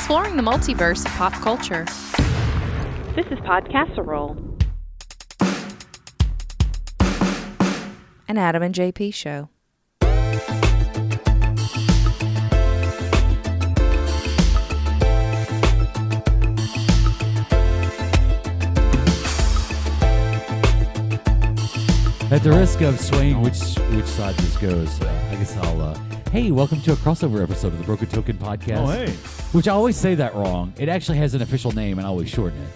exploring the multiverse of pop culture. This is Pod Casserole. An Adam and JP show. At the risk of swaying which side this goes, I guess I'll... hey, welcome to a crossover episode of the Broken Token Podcast. Oh, hey. Which I always say that wrong. It actually has an official name, and I always shorten it.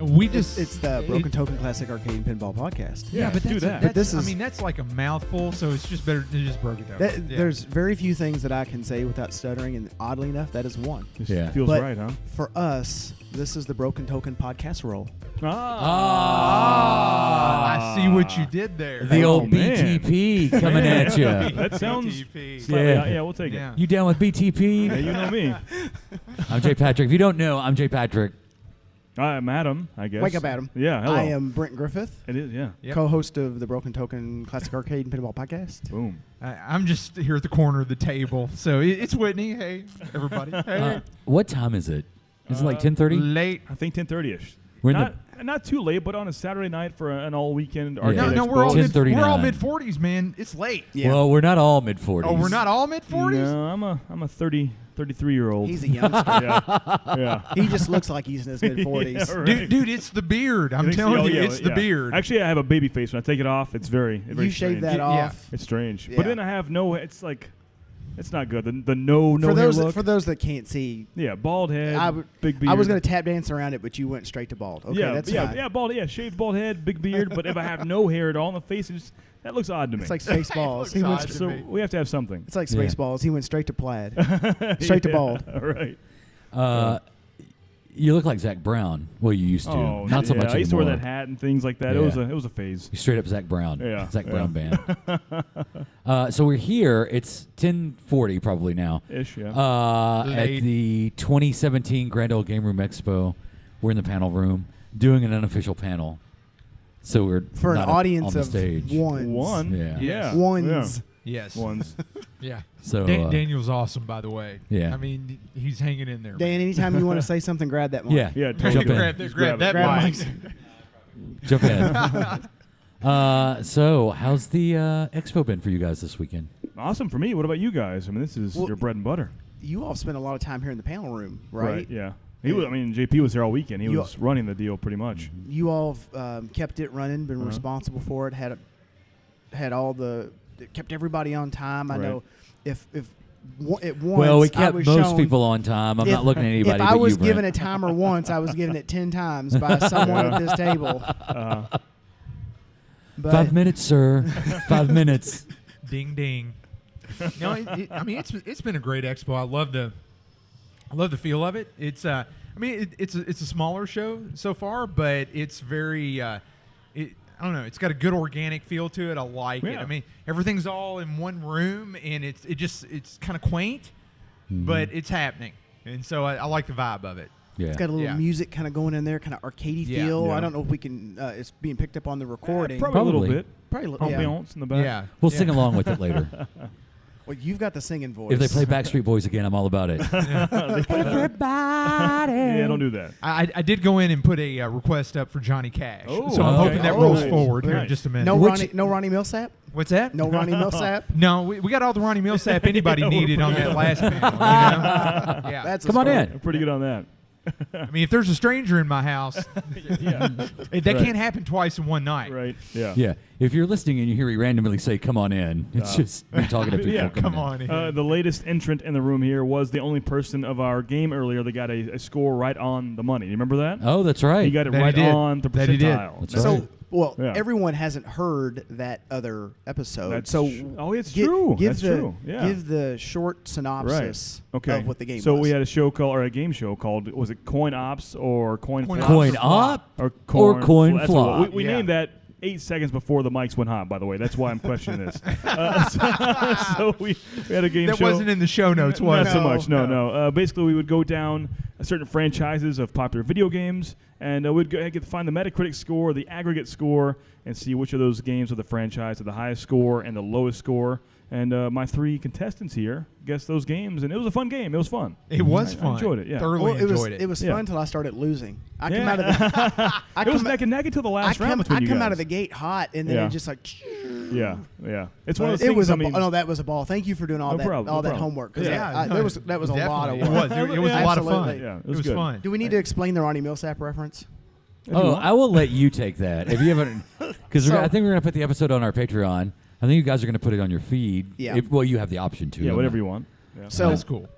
It's the Broken Token Classic Arcade and Pinball Podcast. Yeah, but do that. But this is, that's like a mouthful, so it's just better to just Broken Token. There's very few things that I can say without stuttering, and oddly enough, that is one. Yeah. Feels But right, huh? For us, this is the Broken Token Pod Casserole. I see what you did there. The old BTP coming at you. That sounds slightly, yeah, we'll take it. You down with BTP? Yeah, you know me. I'm Jay Patrick. If you don't know, I'm Jay Patrick. I'm Adam, I guess. Wake up, Adam. Yeah, hello. I am Brent Griffith, It is, yeah. Yep. co-host of the Broken Token Classic Arcade and Pinball Podcast. Boom. I'm just here at the corner of the table, so it's Whitney. Hey, everybody. Hey. What time is it? Is it like 10:30? Late. I think 10:30ish. We're in Not too late, but on a Saturday night for an all-weekend Yeah. arcade No, expo. we're all 10:39. mid-40s, man. It's late. Yeah. Well, we're not all mid-40s. Oh, we're not all mid-40s? No, I'm a 33-year-old. He's a youngster. yeah. He just looks like he's in his mid-40s. Yeah, right. Dude, it's the beard. I'm telling you, it's the beard. Actually, I have a baby face. When I take it off, it's very You shave strange. that Yeah. off. It's strange. Yeah. But then I have no. It's like, it's not good. The no For hair those look. for those that can't see, Yeah, bald head, I big beard. I was going to tap dance around it, but you went straight to bald. Okay, that's fine. bald. Yeah, shaved bald head, big beard. But if I have no hair at all on the face, that looks odd to me. It's like Spaceballs. It looks odd. So we have to have something. It's like Yeah. Spaceballs. He went straight to plaid. Straight to bald. All right. You look like Zach Brown. Well, you used to. Oh, Not so yeah, much I used to wear anymore. that hat and things like that. Yeah. It was a phase. You're straight up Zach Brown. Yeah, Zach yeah. Brown band. So we're here. It's 10:40 probably now. Ish, yeah. At Late. the 2017 Grand Ole Gameroom Expo. We're in the panel room doing an unofficial panel. So we're For an not audience on the of stage. ones. One. Yeah. Yeah. Ones. Yes. Yeah. Ones. Yeah. So Daniel's awesome, by the way. Yeah. I mean, he's hanging in there. Dan, anytime you want to say something, grab that mic. yeah, Yeah, jump totally. in. Grab that Grab mic. mics. Jump in. So how's the expo been for you guys this weekend? Awesome for me. What about you guys? I mean, this is Well, your bread and butter. You all spent a lot of time here in the panel room, right? Yeah. He was. I mean, JP was there all weekend. He You- was running the deal pretty much. You all kept it running, been Uh-huh. responsible for it, kept everybody on time. I Right. know if at once Well, we I kept was most shown, people on time. I'm not looking at anybody If I but was you, Brent. given a timer once, I was given it 10 times by someone at this table. But 5 minutes, sir. 5 minutes. Ding ding. No, I mean it's been a great expo. I love the feel of it. It's it's a smaller show so far, but it's very I don't know. It's got a good organic feel to it. I like it. Yeah. I mean, everything's all in one room, and it's kind of quaint, but it's happening, and so I like the vibe of it. Yeah. it's got a little Yeah. music kind of going in there, kind of arcadey Yeah. feel. Yeah. I don't know if we can. It's being picked up on the recording. Probably a little Probably. bit. Probably a little. Yeah. Ambiance in the back. Yeah, We'll yeah. sing along with it later. Well, you've got the singing voice. If they play Backstreet Boys again, I'm all about it. Everybody. Yeah, don't do that. I did go in and put a request up for Johnny Cash, Oh, so I'm okay. hoping that Oh, rolls nice. forward here in Nice. just a minute. no Which- Ronnie Millsap. What's that? No Ronnie Millsap. No, we got all the Ronnie Millsap anybody Yeah, we're needed on pretty that good. last panel. You know? Yeah. That's a Come on start. in. I'm pretty good on that. I mean, if there's a stranger in my house, Yeah. that Right. can't happen twice in one night. Right. Yeah. Yeah. If you're listening and you hear me randomly say, come on in, it's just me talking to people. Yeah, coming Come in. on in. The latest entrant in the room here was the only person of our game earlier that got a score right on the money. You remember that? Oh, that's right. He got it That he right did. on the That he did. percentile. That's So, right. well, Yeah. everyone hasn't heard that other episode. That's so, oh, it's gi- true. Give That's the, true. Yeah. Give the short synopsis Okay. of what the game so was. we had a show called, or a game show called, was it Coin Ops or Coin Coin Flop? Coin Flop. up Or or coin That's what- flop. We Yeah. named that 8 seconds before the mics went hot, by the way. That's why I'm questioning this. So we had a game That show. wasn't in the show notes, was Not it? so much, no. Basically, we would go down certain franchises of popular video games, and we'd find the Metacritic score, the aggregate score, and see which of those games of the franchise had the highest score and the lowest score. And my 3 contestants here guessed those games, and it was a fun game. It was fun. It was I fun. enjoyed it, yeah. Thoroughly Well, enjoyed it. It was Yeah. fun until I started losing. I Yeah. come out of the. I It was come- neck and neck until the last round between I you come guys. out of the gate hot, and then Yeah. it just like. Yeah. It's one of those It things. was I a mean, no, that was a ball. Thank you for doing all No that problem, all no that problem. homework. 'Cause Yeah. that was a lot of Definitely. work. It was a lot of fun. Absolutely. Yeah, It was good. fun. Do we need to explain the Ronnie Millsap reference? If you Oh, want. I will let you take that if you haven't, because So- I think we're gonna put the episode on our Patreon. I think you guys are gonna put it on your feed. Yeah. Well, you have the option to. Yeah, whatever you want. Yeah. So That's cool.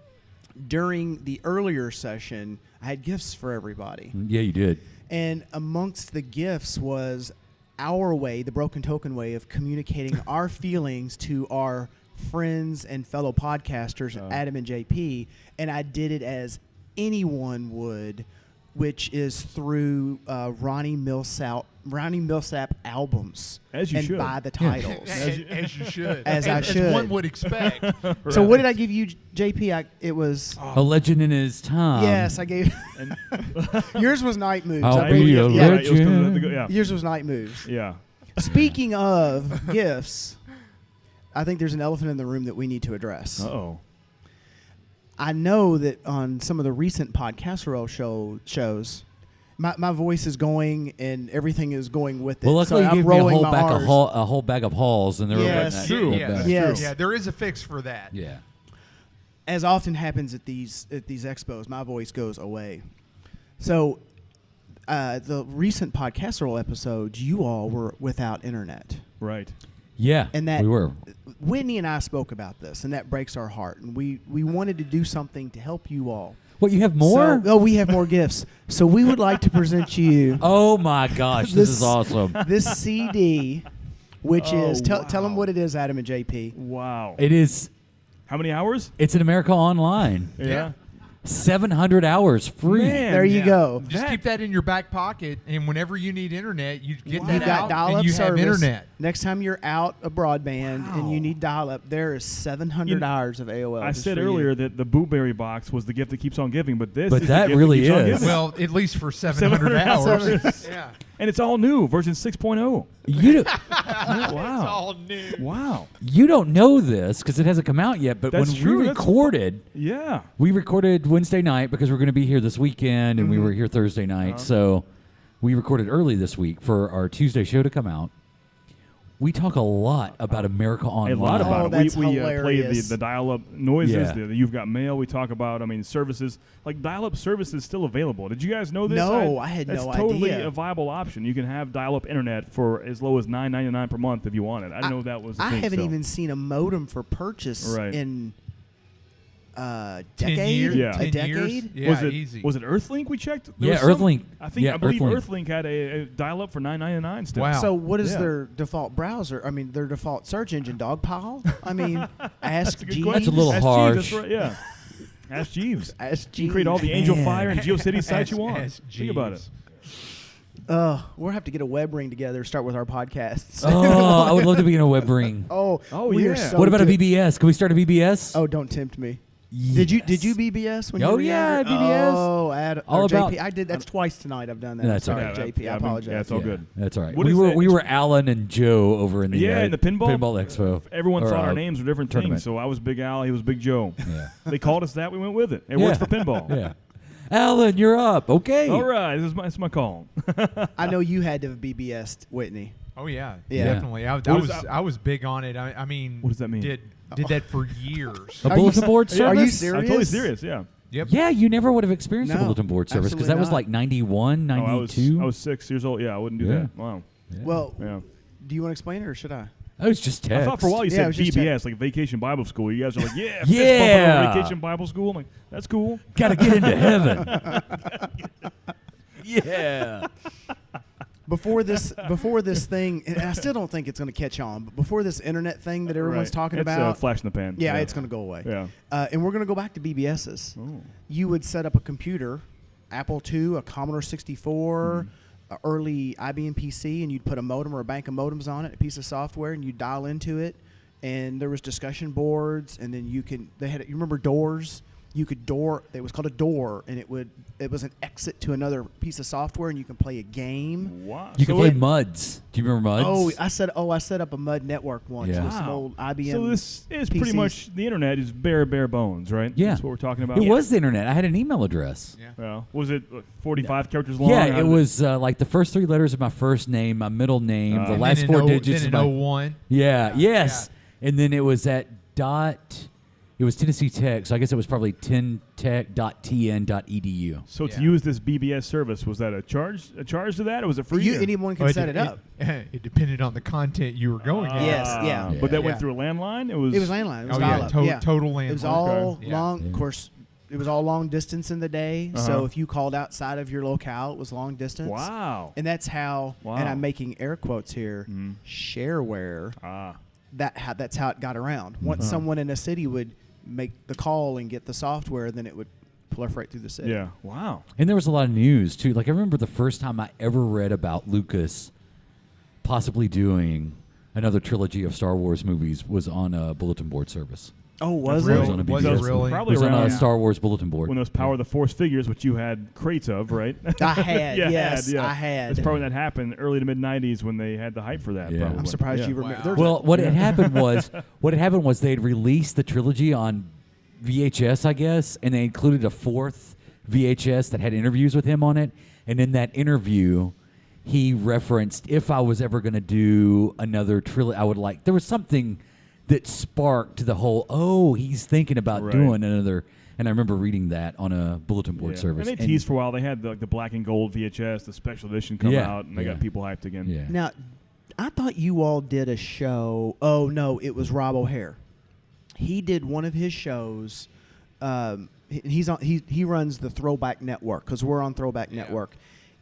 during the earlier session, I had gifts for everybody, Yeah, you did. and amongst the gifts was our way, the Broken Token way of communicating our feelings to our friends and fellow podcasters, Adam and JP, and I did it as anyone would, which is through Ronnie Millsap albums, As you and should. buy the titles. As you should. As I should. one would expect. So what did I give you, JP? It was A legend in his time. yes, I gave. And Yours was Night Moves. I'll I be believe- a yeah, right, it was 'cause of legend. yeah. Yours was Night Moves. Yeah. Speaking of gifts, I think there's an elephant in the room that we need to address. Uh-oh. I know that on some of the recent Pod Casserole shows, my voice is going and everything is going with it. Well, luckily so you I'm gave me a rolling whole my bag R's. a whole bag of halls, and they were Yes. right True. Yeah, back. Yes. Yeah, there is a fix for that. Yeah. As often happens at these expos, my voice goes away. So the recent Pod Casserole episodes, you all were without internet. Right. Yeah. And that we were. Whitney and I spoke about this, and that breaks our heart. And we wanted to do something to help you all. What, you have more? So, we have more gifts. So we would like to present you Oh my gosh, this is awesome. this CD, which Oh, is tell them wow. what it is, Adam and JP. Wow. It is. How many hours? It's in America Online. Yeah. 700 hours free. Man. There you go. Just That- keep that in your back pocket, and whenever you need internet, you get You that got out, dial-up and you service. have internet. Next time you're out of broadband and you need dial-up, there is 700 You know, hours of AOL. I just said for you. earlier that the Blueberry box was the gift that keeps on giving, but this But is that the gift really that keeps on is. giving. Well, at least for 700 700 hours. Yeah. And it's all new, version 6.0. You, Wow. all new. Wow. you don't know this because it hasn't come out yet, but That's when true. we That's recorded, Yeah. we recorded Wednesday night because we're going to be here this weekend, and we were here Thursday night. So we recorded early this week for our Tuesday show to come out. We talk a lot about America Online. A lot Oh, about it. that's We play hilarious. the dial-up noises. Yeah. The You've Got Mail. We talk about, services. Like, dial-up service is still available. Did you guys know this? No, I had that's no totally idea. a viable option. You can have dial-up internet for as low as $9.99 per month if you want it. I didn't know that was a I thing haven't still. even seen a modem for purchase Right. in 10 decade. years? Yeah. A 10 years? decade. Yeah, was it easy. Was it Earthlink we checked? There Yeah, was some- Earthlink. I think Yeah, I believe Earthlink. Earthlink had a dial-up for $9.99 still. Wow. So what is Yeah. their default browser? I mean, their default search engine, Dogpile? I mean, Ask That's a good Jeeves. question. That's a little Ask harsh. Jeeves, that's right, yeah. Ask Jeeves. Ask You can create all the Angel Man. Fire and GeoCities sites you want. Ask Think about it. Jeeves. We'll have to get a web ring together. Start with our podcasts. Oh, I would love to be in a web ring. Oh, Oh, we are yeah. so What about a good. BBS? Can we start a BBS? Oh, don't tempt me. Yes. Did you BBS when you Oh, were yeah, younger? BBS. Oh, All JP. about- I did. That's twice tonight. I've done that. That's Sorry, okay. JP. I apologize. Yeah, it's all Yeah, good. That's all right. What We is were that? we were Alan and Joe over in the Yeah, in the pinball Expo. Everyone Or, thought our names were different tournament. things, so I was Big Al, he was Big Joe. Yeah. They called us that, we went with it. It Yeah. works for pinball. Yeah. Alan, you're up. Okay. All right, this is my call. I know you had to have BBS'd Whitney. Oh yeah, Yeah. definitely. I What is was that? I was big on it. I mean, What does that mean? Did that for years. A Are you bulletin board are service? you I'm serious? totally serious, yeah. Yep. Yeah, you never would have experienced a No, bulletin board service because absolutely that was not. like 91, Oh, 92. I was 6 years old. Yeah, I wouldn't do Yeah. that. Wow. Yeah. Well, Yeah. do you want to explain it or should I? That was just text. I thought for a while you Yeah, it said was just VBS, like Vacation Bible School. You guys are like, yeah, Yeah. Vacation Bible School. I'm like, that's cool. Got to get into heaven. Yeah. Before this thing, and I still don't think it's going to catch on. But before this internet thing that everyone's Right. talking It's about, flash in the pan. yeah, it's going to go away. Yeah. And we're going to go back to BBSs. Oh. You would set up a computer, Apple II, a Commodore 64, a early IBM PC, and you'd put a modem or a bank of modems on it, a piece of software, and you'd dial into it. And there was discussion boards, and then you remember doors. you could door. It was called a door, and it was an exit to another piece of software, and you can play a game. Wow. You can play MUDs. Do you remember MUDs? I set up a MUD network once. Yeah. With some old IBM. So this is PCs. pretty much the internet is bare bones, right? Yeah. That's what we're talking about. It was the internet. I had an email address. Yeah. Well, was it 45 characters long? Yeah, How it did was like the first 3 letters of my first name, my middle name, the And last 4 digits. Then of in my, 01. Yeah, yes. And then it was at it was Tennessee Tech, so I guess it was probably tentech.tn.edu. So to Yeah. use this BBS service, was that a charge to that, or was it free? Anyone can set it up. It depended on the content you were going at. Yes, yeah. But that Yeah. went through a landline? It was landline. It was Oh, yeah. dial-up. Total landline. It was all Okay. long. Yeah. Of course, it was all long distance in the day. Uh-huh. So if you called outside of your locale, it was long distance. Wow. And that's how. Wow. And I'm making air quotes here. Mhm. Shareware. Ah. That's how it got around. Once someone in a city would make the call and get the software, then it would proliferate through the city. Yeah. Wow. And there was a lot of news, too. Like, I remember the first time I ever read about Lucas possibly doing another trilogy of Star Wars movies was on a bulletin board service. Oh, was Really? It was on a Was it BBS. really? It Probably was on around a Star Wars bulletin board. when those Power of the Force figures, which you had crates of, right? I had. Yeah, yes, yeah. I had. It's probably when that happened, early to mid '90s, when they had the hype for that. Yeah. Probably. I'm surprised Yeah. you remember. Wow. There's Well, what had happened was they had released the trilogy on VHS, I guess, and they included a 4th VHS that had interviews with him on it. And in that interview, he referenced, if I was ever going to do another trilogy, I would like. There was something that sparked the whole. He's thinking about Right. doing another. And I remember reading that on a bulletin board Yeah. service. And they teased for a while. They had the black and gold VHS, the special edition come Yeah, out, and they yeah. got people hyped again. Yeah. Now, I thought you all did a show. Oh no, it was Rob O'Hare. He did one of his shows. He runs the Throwback Network because we're on Throwback Network.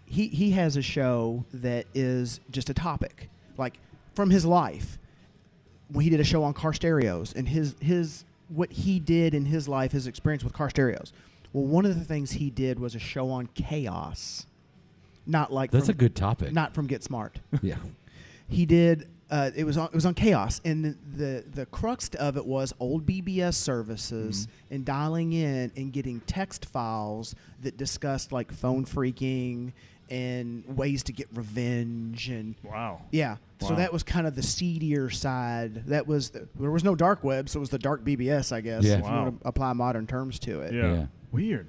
He has a show that is just a topic, like from his life. When he did a show on car stereos and his what he did in his life, his experience with car stereos. Well, one of the things he did was a show on chaos. Not like That's from, a good topic. not from Get Smart. Yeah. He did. It was on chaos, and the crux of it was old BBS services and dialing in and getting text files that discussed like phone freaking and ways to get revenge and Wow. yeah. So Wow. that was kind of the seedier side. That was there was no dark web, so it was the dark BBS, I guess. Yeah. If you Wow. want to apply modern terms to it. Yeah. Yeah. Weird.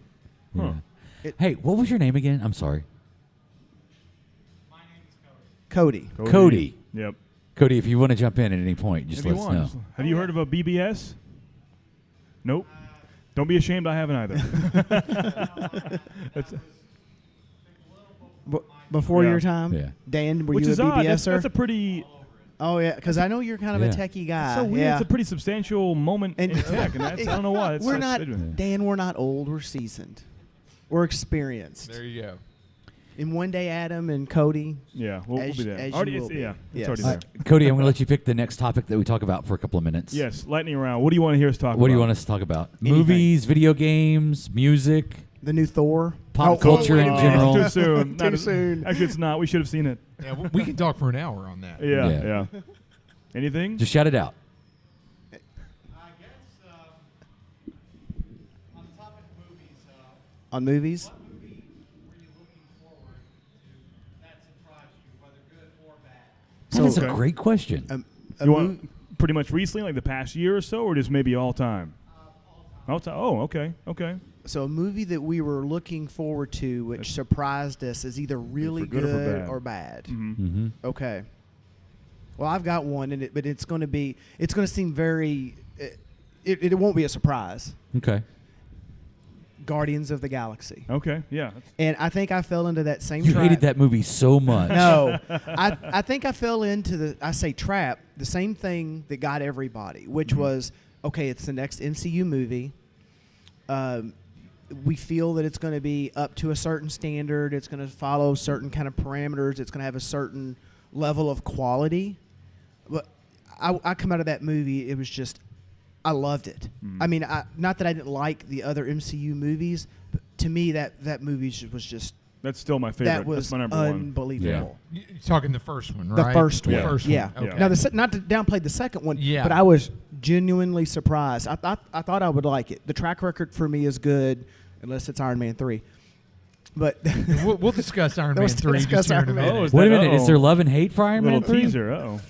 Huh. Yeah. Hey, what was your name again? I'm sorry. Cody. Cody. Yep. Cody, if you want to jump in at any point, just If you let us want. know. Have you heard of a BBS? Nope. Don't be ashamed. I haven't either. That's- Before Yeah. your time, Yeah. Dan, were which you is a odd. BBSer? That's a pretty. Oh yeah, because I know you're kind of a Yeah. techie guy. So weird. Yeah. It's a pretty substantial moment And- in tech, and that's, I don't know why. We're not, that's- Dan. We're not old. We're seasoned. We're experienced. There you go. And one day, Adam and Cody. Yeah, we'll As- be there. as you Already, will it's, be. yeah, Yes. it's already All there. Cody, I'm going to let you pick the next topic that we talk about for a couple of minutes. Yes, lightning round. What do you want to hear us talk about? What do you want us to talk about? Anything. Movies, video games, music, The new Thor. pop culture wait in a minute. general. Too soon. Too soon. Actually, it's not. We should have seen it. Yeah, we can talk for an hour on that. Yeah, Yeah. yeah. Anything? Just shout it out. I guess on the topic of movies, On movies. what movie were you looking forward to that surprised you, whether good or bad? That is okay. a great question. A You mo- want pretty much recently, like the past year or so, or just maybe all time? All time. Oh, okay, okay. So a movie that we were looking forward to, which surprised us, is either really for good or for good bad. or bad. Mm-hmm. Okay. Well, I've got one, but it's going to seem very. It won't be a surprise. Okay. Guardians of the Galaxy, Okay, yeah. and I think I fell into that same. You trap. hated that movie so much. No, I think I fell into the trap, the same thing that got everybody, which was, okay, it's the next MCU movie. We feel that it's going to be up to a certain standard. It's going to follow certain kind of parameters. It's going to have a certain level of quality. But I come out of that movie, it was just, I loved it. I mean, not that I didn't like the other MCU movies, but to me that movie was just, That's still my favorite. that was That's my number one. unbelievable. You're talking the first one, The right? first one. Yeah. First Yeah. one. Okay. Now, not to downplay the second one, Yeah. but I was genuinely surprised. I thought I would like it. The track record for me is good, unless it's Iron Man 3. But We'll discuss Iron Man Let's 3 discuss just here in a Iron Man. minute. Oh, is Wait a that- minute. Is there love and hate for Iron little Man 3? teaser? Oh,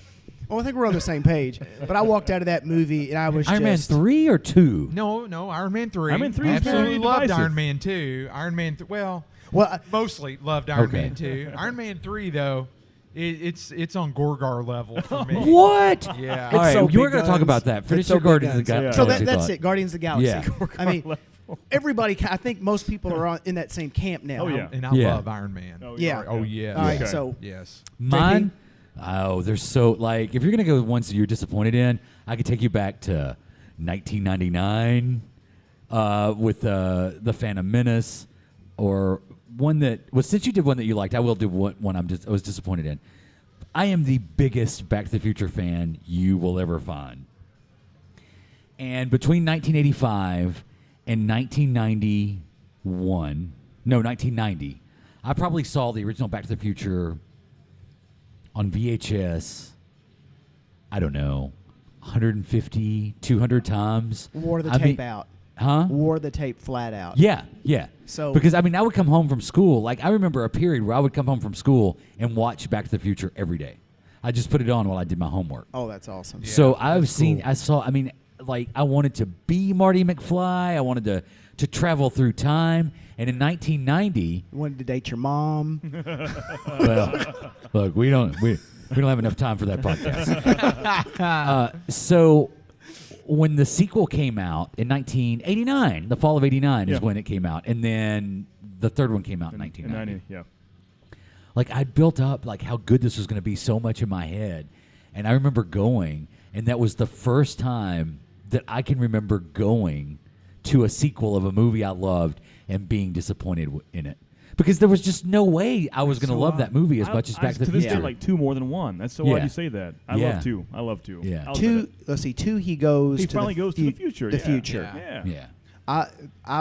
well, I think we're on the same page. But I walked out of that movie and I was Iron Man just 3 or 2? No, Iron Man 3. Iron Man 3 is Absolutely very loved divisive. Iron Man 2. Iron Man, well, mostly loved Iron Okay. Man 2. Iron Man 3, though, it's on Gorgar level for me. What? Yeah. All right, so you were big going to talk guns. about that. Finish It's so your big Guardians of the guns. Yeah. so Galaxy that's thought. it. Guardians of the Galaxy. Yeah. I mean, everybody. I think most people are in that same camp now. Oh, yeah. And I Yeah. love Iron Man. Oh, Yeah. Oh, yeah. All right. Okay. So Yes. Mine, they're so, like, if you're going to go with ones that you're disappointed in, I could take you back to 1999 with The Phantom Menace, or one that, well, since you did one that you liked, I will do one I was disappointed in. I am the biggest Back to the Future fan you will ever find. And between 1985 and 1990, I probably saw the original Back to the Future on VHS, I don't know, 150, 200 times. wore the I tape mean- out. Huh? Wore the tape flat out. Yeah, yeah. So- because I mean, I would come home from school. Like, I remember a period where I would come home from school and watch Back to the Future every day. I just put it on while I did my homework. Oh, that's awesome. So I mean, like, I wanted to be Marty McFly. I wanted to travel through time. And in 1990, You wanted to date your mom. well, look, we don't have enough time for that podcast. So when the sequel came out in 1989, the fall of 89 is Yeah. when it came out, and then the third one came out in In 1990. 90, yeah. Like, I'd built up like how good this was going to be so much in my head, and I remember going, and that was the first time that I can remember going to a sequel of a movie I loved and being disappointed in it, because there was just no way I was going to So love odd. that movie as much as Back to the this Future. day like 2 more than 1. That's so Yeah. odd you say that. I Yeah. love 2. I love 2. Yeah. I'll admit 2. Let's see. 2. He goes. He to finally goes to the future. The Yeah. future. Yeah. Yeah. yeah,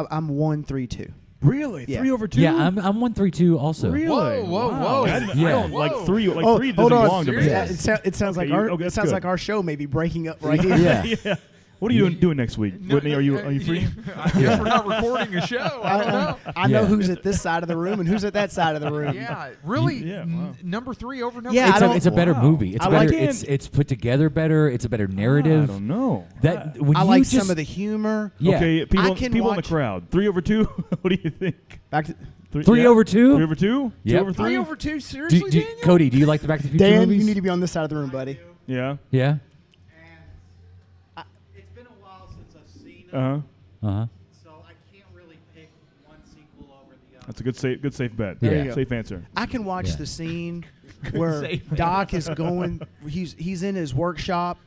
I'm 1-3-2. Really? Yeah. 3 over 2? yeah. I'm 132 also. Really? Whoa, whoa, Wow. whoa. I don't Yeah. like Whoa. 3. Like Oh, 3 hold doesn't on. belong to me. Serious? It sounds Okay, like our okay, it that's sounds good. like our show may be breaking up right here. Yeah. Yeah. What are you doing next week? Whitney, are you free? I guess we're not recording a show. I don't know. I know Yeah. who's at this side of the room and who's at that side of the room. Yeah, really? Yeah, wow. Number 3 over number Yeah, It's a better Wow. movie. It's I better. like It's put together better. It's a better I narrative. don't know. That when I you like just, some of the humor. yeah. Okay, people can in the watch- crowd. 3 over 2? What do you think? Back to 3 over 2? 3 over 2? Yep. 2 over 3? 3 over 2? Seriously, Daniel? Cody, do you like the Back to the Future Dan. movies? You need to be on this side of the room, buddy. Yeah. Yeah. And it's been a while since I've seen it, Uh-huh. Uh-huh. so I can't really pick one sequel over the other. That's a good safe bet. There you go. Safe answer. I can watch Yeah. the scene where save Doc is going. He's in his workshop.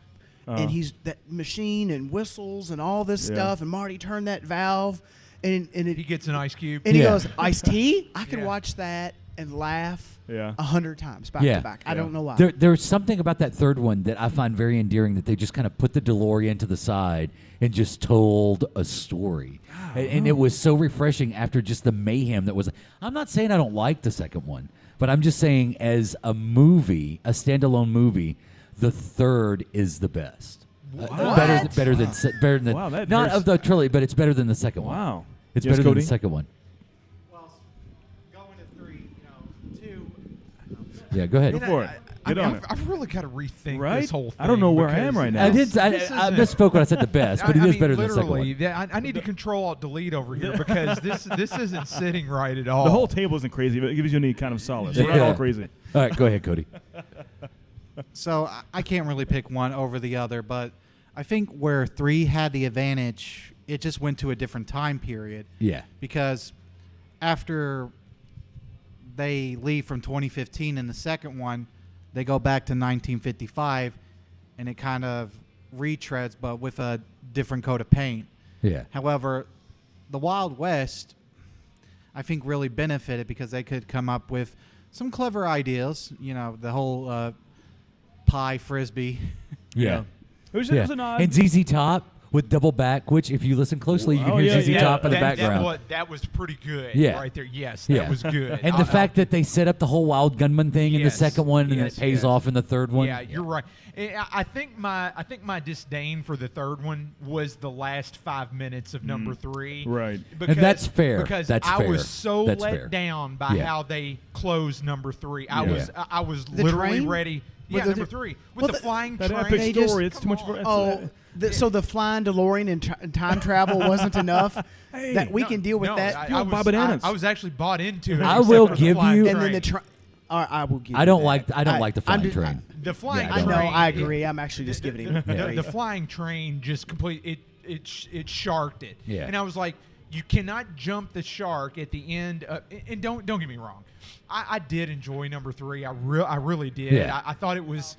Uh-huh. And he's that machine and whistles and all this Yeah. stuff. And Marty turned that valve, and it, He gets an ice cube. and he Yeah. goes, iced tea? I can Yeah. watch that and laugh Yeah. 100 times back Yeah. to back. I don't know why. There's something about that third one that I find very endearing, that they just kind of put the DeLorean to the side and just told a story. And it was so refreshing after just the mayhem that was. I'm not saying I don't like the second one, but I'm just saying as a movie, a standalone movie, the third is the best. Better than Wow, that not very of the trilogy, but it's better than the second one. Wow. It's Yes, better than Cody? the second one. Well, going to 3, 2. Yeah, go ahead. Go for it. Get on it. I've really got to rethink Right? this whole thing. I don't know where I am because right now. I this- did. I this misspoke when I said the best, but it I is mean, better than the second literally, one. that- I need to control alt delete over here because this isn't sitting right at all. The whole table isn't crazy, but it gives you any kind of solace. We're not Yeah. all crazy. All right, go ahead, Cody. So I can't really pick one over the other, but I think where 3 had the advantage, it just went to a different time period. Yeah. Because after they leave from 2015 in the second one, they go back to 1955, and it kind of retreads, but with a different coat of paint. Yeah. However, the Wild West, I think, really benefited because they could come up with some clever ideas. You know, the whole pie frisbee. Yeah. It was Yeah. an odd. And ZZ Top with double back, which if you listen closely, you can Oh, hear yeah, ZZ yeah. Top in the background. That was pretty good. Yeah. Right there. Yes, Yeah. that was good. And the fact that they set up the whole wild gunman thing in the Yes, second one, and yes, it pays yes. off in the third one. Yeah, you're right. I think my disdain for the third one was the last 5 minutes of number 3. Right. And that's fair. Because That's I fair. was so That's let fair. down by Yeah. how they closed number 3. I Yeah. was The literally train? ready. With Yeah, the- number 3 with well, the the- flying That train. epic They just- story. It's too come much. on. So the flying DeLorean and time travel wasn't enough. Hey, that we No, can deal with no, that. I, Feel I was, Bob Bananas. I was actually bought into it. I except will for the give flying you- and then train. I will give. I you don't that. like the I'm flying just- train. The flying Yeah, I don't. know. train. I agree. I'm actually just giving him. The flying train just it sharked it. Yeah. And I was like, you cannot jump the shark at the end. And don't get me wrong, I did enjoy number 3. I really did. Yeah. I thought it was.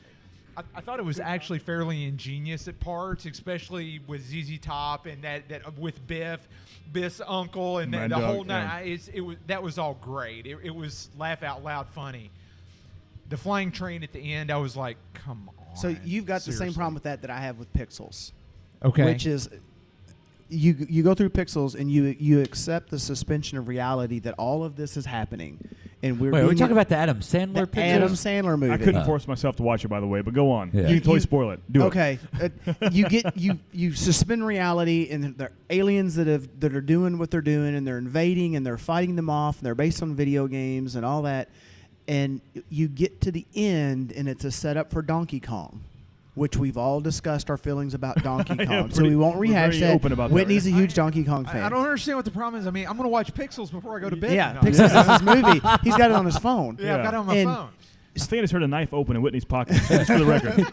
I thought it was actually fairly ingenious at parts, especially with ZZ Top and that with Biff's uncle, and Mad the Dog, whole night. That was all great. It was laugh out loud funny. The flying train at the end, I was like, come on. So you've got the same seriously. problem with that I have with Pixels. Okay. Which is you go through Pixels and you accept the suspension of reality that all of this is happening, and we're Wait, are we doing talking it- about the Adam Sandler the picture? Adam Sandler movie. I couldn't Oh. force myself to watch it, by the way, but go on. Yeah. You can totally You- spoil it. Do it. Okay, you suspend reality, and they're aliens that are doing what they're doing, and they're invading, and they're fighting them off, and they're based on video games and all that, and you get to the end, and it's a setup for Donkey Kong, which we've all discussed our feelings about Donkey Yeah, Kong, so we won't we're rehash very that. open about that, Whitney's right? a huge Donkey Kong fan. I don't understand what the problem is. I mean, I'm going to watch Pixels before I go to bed. Yeah, tonight. Pixels is his movie. He's got it on his phone. Yeah, I've got it on my And- phone. I think I just heard a knife open in Whitney's pocket. Just for the record.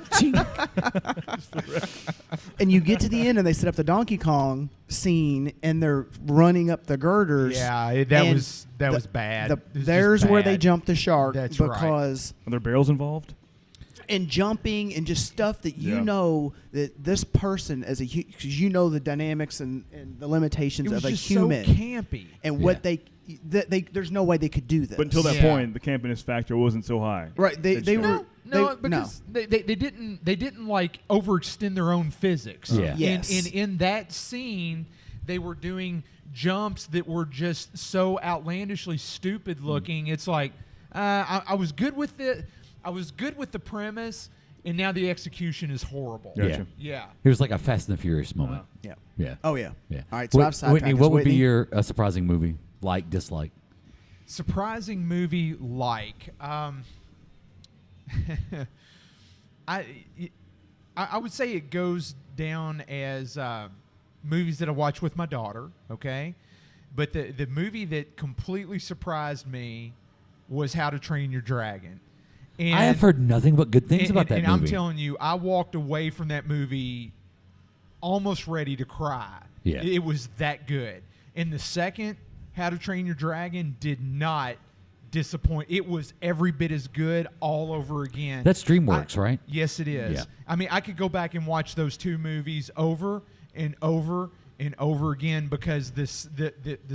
And you get to the end, and they set up the Donkey Kong scene, and they're running up the girders. Yeah, that and was bad. It was just There's where they bad. jump the shark That's right. because Are there barrels involved? and jumping and just stuff that you Yeah. know that this person as a because you know the dynamics and the limitations It was of a just human so campy. and Yeah. what they there's no way they could do this. But until that Yeah. point, the campiness factor wasn't so high. right, they It's- were No, they, because they didn't like overextend their own physics. Yeah. Yes. In that scene, they were doing jumps that were just so outlandishly stupid looking. It's like I was good with it. I was good with the premise, and now the execution is horrible. Gotcha. Yeah. It was like a Fast and the Furious moment. yeah. Yeah. Oh yeah. Yeah. All right, so I've sidetracked Whitney, us. what would be Whitney? your surprising movie? Like, dislike? Surprising movie like I would say it goes down as movies that I watch with my daughter, okay? But the movie that completely surprised me was How to Train Your Dragon. And, I have heard nothing but good things and- about that and movie. I'm telling you, I walked away from that movie almost ready to cry. Yeah. It was that good. And the second How to Train Your Dragon did not disappoint. It was every bit as good all over again. That's DreamWorks, right? Yes, it is. Yeah. I mean, I could go back and watch those two movies over and over and over again because the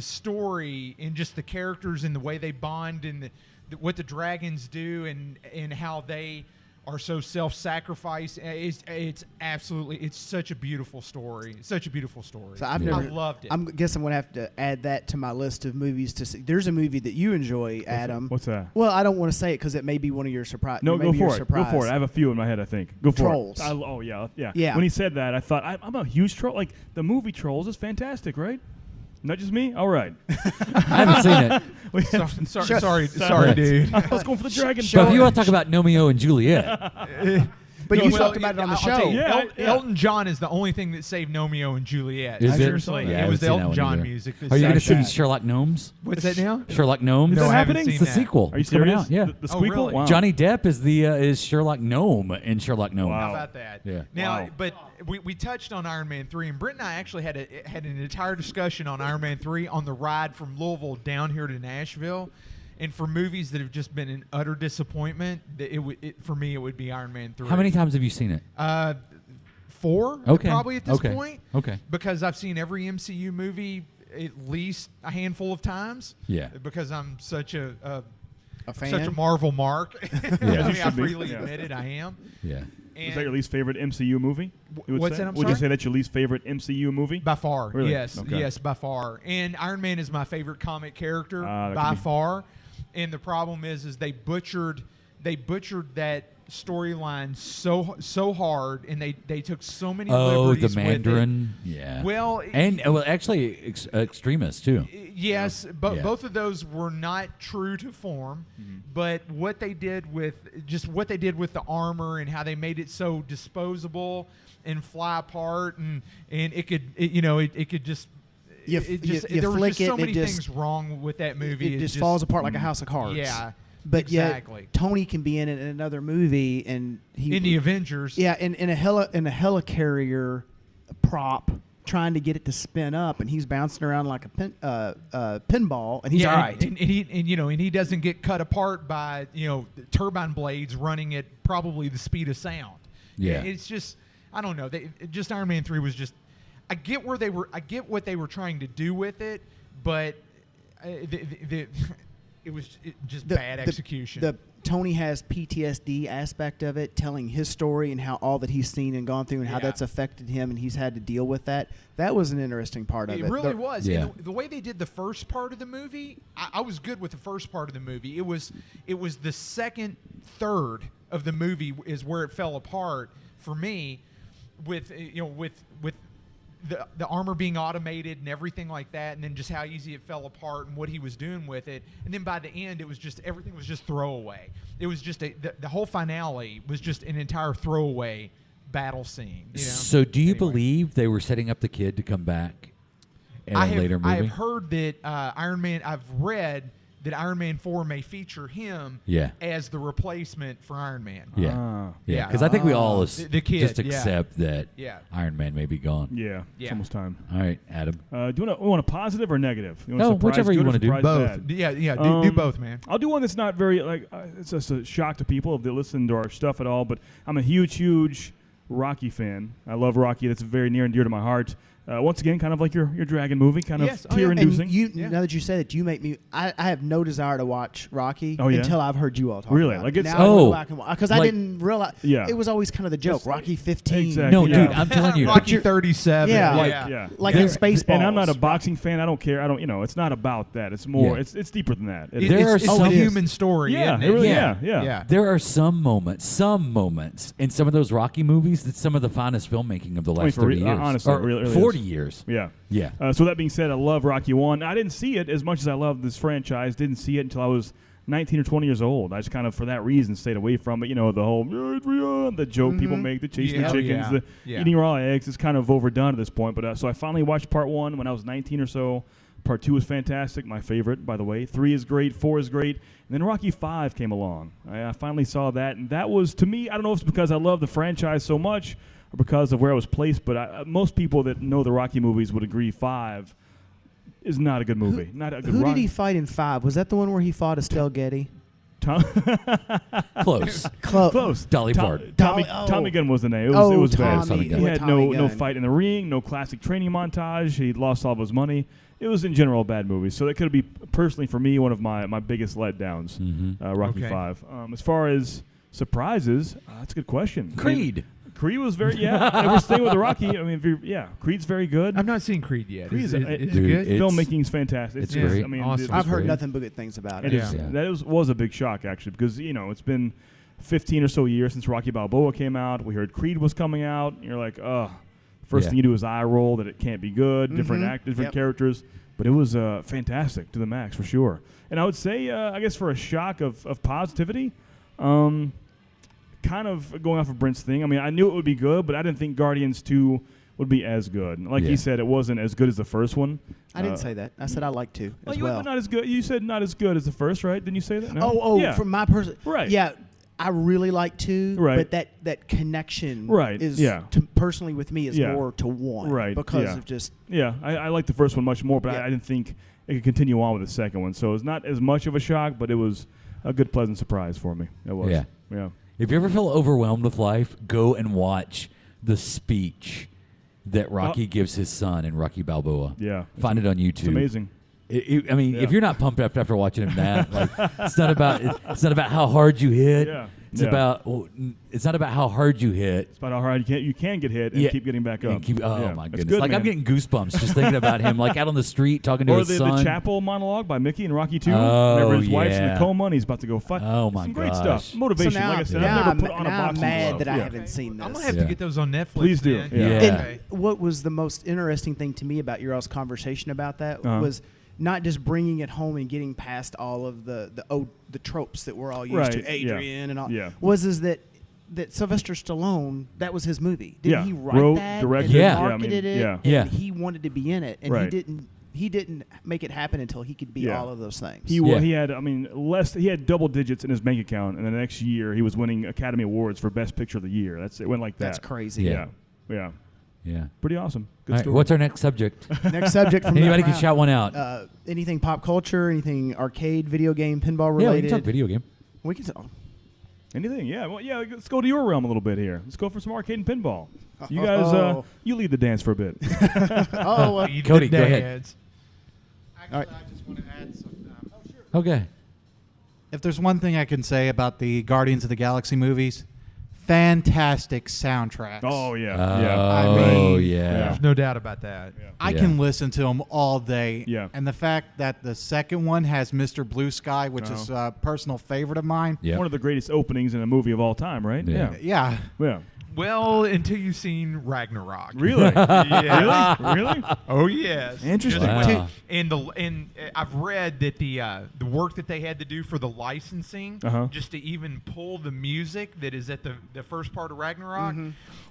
story and just the characters and the way they bond and what the dragons do and how they are so self-sacrifice. It's absolutely, it's such a beautiful story. Such a beautiful story. So I've I never loved it. I guess I'm gonna have to add that to my list of movies to see. There's a movie that you enjoy, Adam. What's that? Well, I don't want to say it because it may be one of your surprise. No, go for it. Go for it. I have a few in my head, I think. Go for Trolls. it. Oh, yeah. Yeah. When he said that, I thought, I'm a huge troll. Like, the movie Trolls is fantastic, right? Not just me? All right. I haven't seen it. We have- sorry, dude. I was going for the dragon. But if you want to talk about Romeo and Juliet, But No, you well, talked about it on the I'll tell show. you, Yeah, yeah. Elton John is the only thing that saved Romeo and Juliet. Is it? Seriously, Yeah, I it was the haven't seen that Elton one John either. music. that are you going to saved see that. Sherlock Gnomes? What's that now? Sherlock Gnomes? No, Is that I haven't happening? seen It's the that. sequel. Are you It's coming serious? out, yeah. The Oh, squeakle? really? Wow. Johnny Depp is Sherlock Gnome in Sherlock Gnomes. Wow. How about that? Yeah. Now, Wow. but we touched on Iron Man 3, and Brent and I actually had an entire discussion on Iron Man 3 on the ride from Louisville down here to Nashville. And for movies that have just been an utter disappointment, for me it would be Iron Man 3. How many times have you seen it? 4, Okay. probably at this Okay. point. Okay. Because I've seen every MCU movie at least a handful of times. Yeah. Because I'm such a A fan? such a Marvel mark. Yeah. I mean, I should be. freely Yeah. admit it. I am. Yeah. Is that your least favorite MCU movie? you would What's say? that? I'm Would you sorry? say that's your least favorite MCU movie? By far, Really? yes, Okay. yes, by far. And Iron Man is my favorite comic character That by could be- far. And the problem is they butchered that storyline so hard, and they took so many Oh, liberties the Mandarin. Yeah. Well, and actually, extremists too. with it. Yes, but Yeah. both of those were not true to form. Mm-hmm. But what they did with the armor and how they made it so disposable and fly apart, and it could just. You There were flick just so it, many it just- things wrong with that movie. It just falls apart like a house of cards. Yeah, But exactly. yet Tony can be in it in another movie, and he In the Avengers. yeah, in a helicarrier prop, trying to get it to spin up, and he's bouncing around like a pinball, and he's yeah, all right. and he doesn't get cut apart by turbine blades running at probably the speed of sound. Yeah. It's just I don't know. Just Iron Man 3 was just. I get what they were trying to do with it, but it was just bad execution. The Tony has PTSD aspect of it, telling his story and how all that he's seen and gone through and how Yeah. that's affected him, and he's had to deal with that. That was an interesting part of it. It really The- was. Yeah. And the way they did the first part of the movie, I was good with the first part of the movie. It was the second third of the movie is where it fell apart for me, with the armor being automated and everything like that, and then just how easy it fell apart and what he was doing with it. And then by the end, it was just everything was just throwaway. It was just the whole finale was just an entire throwaway battle scene. So, do you Anyway. believe they were setting up the kid to come back in a later movie? I've heard that Iron Man. I've read that Iron Man 4 may feature him Yeah. as the replacement for Iron Man. Yeah. Ah. Yeah. Yeah. Because I think we all The kid, just yeah. accept that Yeah. Iron Man may be gone. Yeah, Yeah. it's almost time. All right, Adam. Do you want a positive or negative? You want No, surprise whichever you good or wanna do. surprise Both. bad? Yeah. Do both, man. I'll do one that's not very it's just a shock to people if they listen to our stuff at all. But I'm a huge Rocky fan. I love Rocky. That's very near and dear to my heart. Once again, kind of like your Dragon movie, kind Yes. of Oh, yeah. tear-inducing. And you, Yeah. now that you say that, you make me. I have no desire to watch Rocky Oh, yeah? until I've heard you all talk Really? about Like it. it's- Now I Oh. go back and watch because I Like- didn't realize. Yeah. It was always kind of the joke. It's- Rocky 15. Exactly. No, Yeah. dude, I'm telling you. Rocky you're- 37. Yeah. Like- Yeah. Like There- in Spaceballs. And I'm not a boxing fan. I don't care. I don't. It's not about that. It's more. Yeah. It's deeper than that. It- There are it's some- a it is. human story. Yeah, isn't it really- Yeah. yeah. There are some moments in some of those Rocky movies that's some of the finest filmmaking of the last for 30 real, years. honestly, or it really 40 is. years. Yeah. Yeah. So that being said, I love Rocky 1. I didn't see it as much as I love this franchise. Didn't see it until I was 19 or 20 years old. I just kind of, for that reason, stayed away from it. The whole, the joke people make, the chasing Yeah. the chickens, Yeah. the Yeah. eating raw eggs is kind of overdone at this point. But so I finally watched part 1 when I was 19 or so. Part 2 is fantastic, my favorite, by the way. 3 is great, 4 is great. And then Rocky 5 came along. I finally saw that, and that was, to me, I don't know if it's because I love the franchise so much or because of where I was placed, but most people that know the Rocky movies would agree 5 is not a good movie. Not a good Who did Rocky. he fight in 5? Was that the one where he fought Estelle Getty? Tom- Close. Close. Dolly Parton. Tommy, Dolly- oh. Tommy Gun was the name. It was bad. Tommy. Gunn. He had no Gunn. fight in the ring, no classic training montage. He lost all of his money. It was in general a bad movie. So that could be personally for me one of my biggest letdowns. Rocky Okay. 5. As far as surprises, that's a good question. Creed. Creed was very and we're staying with the Rocky. I mean, Creed's very good. I've not seen Creed yet. Creed Is is- it Dude, good? it's- Filmmaking's fantastic. it's great. I mean, Awesome. it's I've heard great. nothing but good things about It it. is. Yeah. That was a big shock actually because it's been 15 or so years since Rocky Balboa came out. We heard Creed was coming out. And you're like, first Yeah. thing you do is eye roll that it can't be good. Different Mhm. actors, different Yep. characters, but it was fantastic to the max for sure. And I would say, I guess for a shock of positivity, kind of going off of Brent's thing. I mean, I knew it would be good, but I didn't think Guardians 2 would be as good. Like Yeah. he said, it wasn't as good as the first one. I didn't say that. I said I like to as you well. not as good. You said not as good as the first, right? Didn't you say that? No? Yeah. From my person. Right. Yeah, I really like 2, Right. but that connection Right, is yeah. personally with me is Yeah. more to 1. Right, Because yeah. of just Yeah, I like the first one much more, but Yeah. I didn't think it could continue on with the second one. So it's not as much of a shock, but it was a good, pleasant surprise for me. It was. Yeah. Yeah. If you ever feel overwhelmed with life, go and watch the speech that Rocky gives his son in Rocky Balboa. Yeah. Find it on YouTube. It's amazing. I mean, Yeah. if you're not pumped up after watching him, that like it's not about how hard you hit. Yeah. It's Yeah. it's not about how hard you hit. It's about how hard you can get hit and Yeah. keep getting back And up. oh Yeah. my It's goodness! good, Like I'm man. getting goosebumps just thinking about him, like out on the street talking to Or his the son. chapel monologue by Mickey and Rocky 2. Oh, Whenever his wife's in yeah. a coma and he's about to go fight. Oh, my Some great gosh. stuff. Motivation. So now, like I said, now I've I'm, never put on a now I'm boxing mad glove. that I Yeah. haven't seen this. I'm gonna have Yeah. to get those on Netflix. Please do. man. Yeah. And what was the most interesting thing to me about your all's conversation about that was not just bringing it home and getting past all of the tropes that we're all used Right, to, yeah. Adrian and all. Yeah. Is that Sylvester Stallone, that was his movie. Didn't Yeah. he write Wrote, that? directed, and yeah. marketed it. Yeah. And Yeah. he wanted to be in it, and Right. he didn't make it happen until he could be Yeah. all of those things. He had, I mean, he had double digits in his bank account, and the next year he was winning Academy Awards for Best Picture of the Year. It went like that. That's crazy. Yeah. Yeah. Yeah. Pretty awesome. Good All right, story. what's our next subject? Next subject from the Anybody can crowd. shout one out. Anything pop culture, anything arcade, video game, pinball Yeah, we related. can talk video game. We can talk. Anything? Yeah. Well, yeah. Let's go to your realm a little bit here. Let's go for some arcade and pinball. You guys, Oh. you lead the dance for a bit. Oh, Lead the Cody, go ahead. dads. Actually, All right. I just want to add some. Okay. If there's one thing I can say about the Guardians of the Galaxy movies, fantastic soundtracks. Oh yeah. Oh, Yeah. I mean- yeah. There's no doubt about that. I Yeah. can listen to them all day. Yeah. And the fact that the second one has Mr. Blue Sky, which is a personal favorite of mine. Yeah. One of the greatest openings in a movie of all time, right? Yeah. Yeah. Yeah. Well, until you've seen Ragnarok. Really? Yeah. Really? Oh yes. Interesting. Just Wow. and I've read that the work that they had to do for the licensing, Uh-huh. just to even pull the music that is at the first part of Ragnarok,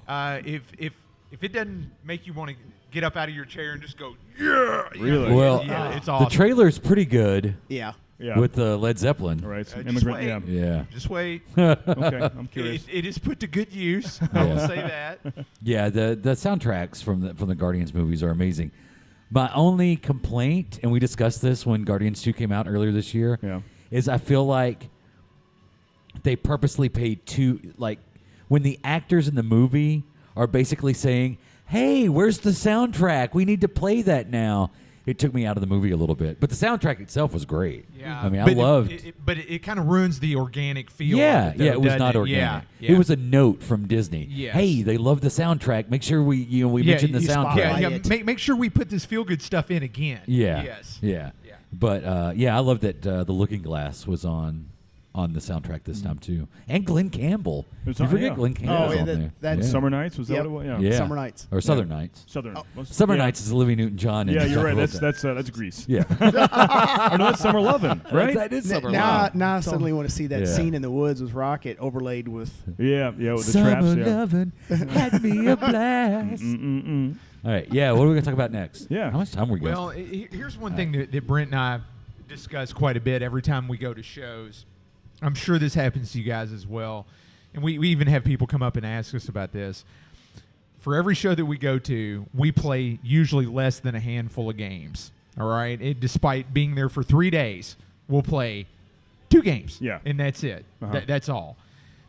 if it doesn't make you want to get up out of your chair and just go, yeah, Really? Well, yeah, it's awesome. the trailer's pretty good yeah. Yeah. with Led Zeppelin. All right. Some Just immigrant. wait. Yeah. Yeah. Just wait. Okay. I'm curious. It is put to good use. I will say that. Yeah, the soundtracks from the Guardians movies are amazing. My only complaint, and we discussed this when Guardians 2 came out earlier this year, Yeah. is I feel like they purposely paid when the actors in the movie are basically saying, "Hey, where's the soundtrack? We need to play that now." It took me out of the movie a little bit, but the soundtrack itself was great. Yeah, I mean, but I loved. but it kind of ruins the organic feel. Yeah, of it, though, yeah, it was doesn't not it? organic. Yeah, It was a note from Disney. Yes. Hey, they love the soundtrack. Make sure we mention the you soundtrack. spotlight Yeah, it. make sure we put this feel good stuff in again. Yeah. Yes. Yeah. Yeah. But I love that the Looking Glass was on the soundtrack this time too, and Glenn Campbell. It's You on- forget yeah. Glenn Campbell's yeah, on that- there. that's yeah. Summer Nights was that Yep. what it was? Yeah. Yeah. Summer Nights. or Southern Nights. Southern. Summer yeah. Nights is Olivia Newton-John. Yeah, and you're John right. Travolta. That's Grease. Yeah. Oh no, that's Summer Lovin', right? That is Summer Now, Love. now I suddenly want to see that Yeah. scene in the woods with Rocket overlaid with. Yeah, with the Summer traps. Yeah. lovin' had me a blast. All right, yeah. What are we gonna talk about next? Yeah. How much time we got? Well, here's one thing that Brent and I discuss quite a bit every time we go to shows. I'm sure this happens to you guys as well. And we even have people come up and ask us about this. For every show that we go to, we play usually less than a handful of games. All right? Despite being there for 3 days, we'll play 2 games. Yeah. And that's it. Uh-huh. That's all.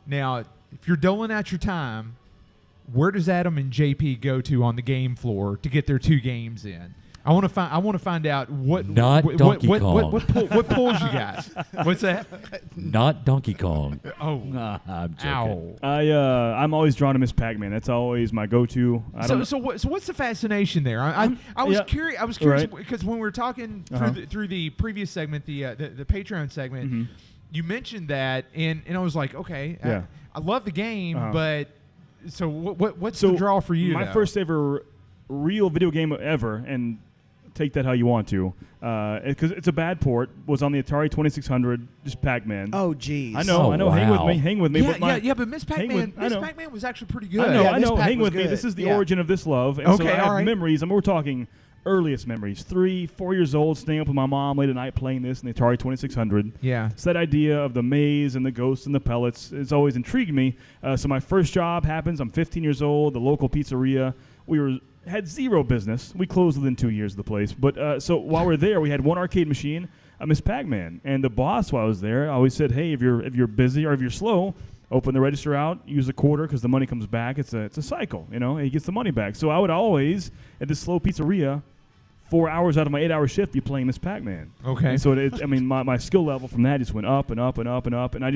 Now, if you're doling out your time, where does Adam and JP go to on the game floor to get their 2 games in? I want to find out what Not what, Donkey what, Kong. what pulls you guys. What's that? Not Donkey Kong. Oh, I'm joking. ow. I'm always drawn to Miss Pac-Man. That's always my go-to. So what's the fascination there? I was yeah. curious. I was curious Right. because when we were talking Uh-huh. through the previous segment, the Patreon segment, Mhm. you mentioned that, and I was like, okay, Yeah. I love the game, Uh-huh. but so what's the draw for you? My though? first ever real video game ever, and take that how you want to, because it's a bad port, was on the Atari 2600, just Pac-Man. Oh, geez. I know. Oh, Hang with wow. me. Hang with me. Yeah, but but Miss hang Pac-Man, with- I know. Was actually pretty good. I know. Yeah, I Miss know. Pac Hang was with me. good. This is the Yeah. origin of this love. And Okay, so I have all right. memories. And we're talking earliest memories. 3, 4 years old, staying up with my mom late at night playing this in the Atari 2600. Yeah. It's that idea of the maze and the ghosts and the pellets. It's always intrigued me. So my first job happens. I'm 15 years old. The local pizzeria. We had zero business. We closed within 2 years of the place. But so while we're there, we had one arcade machine, a Miss Pac-Man, and the boss while I was there always said, "Hey, if you're busy or if you're slow, open the register out, use a quarter because the money comes back. It's a cycle, and he gets the money back." So I would always at this slow pizzeria 4 hours out of my 8-hour shift be playing Miss Pac-Man. Okay. And so my skill level from that just went up and up and up and up, and I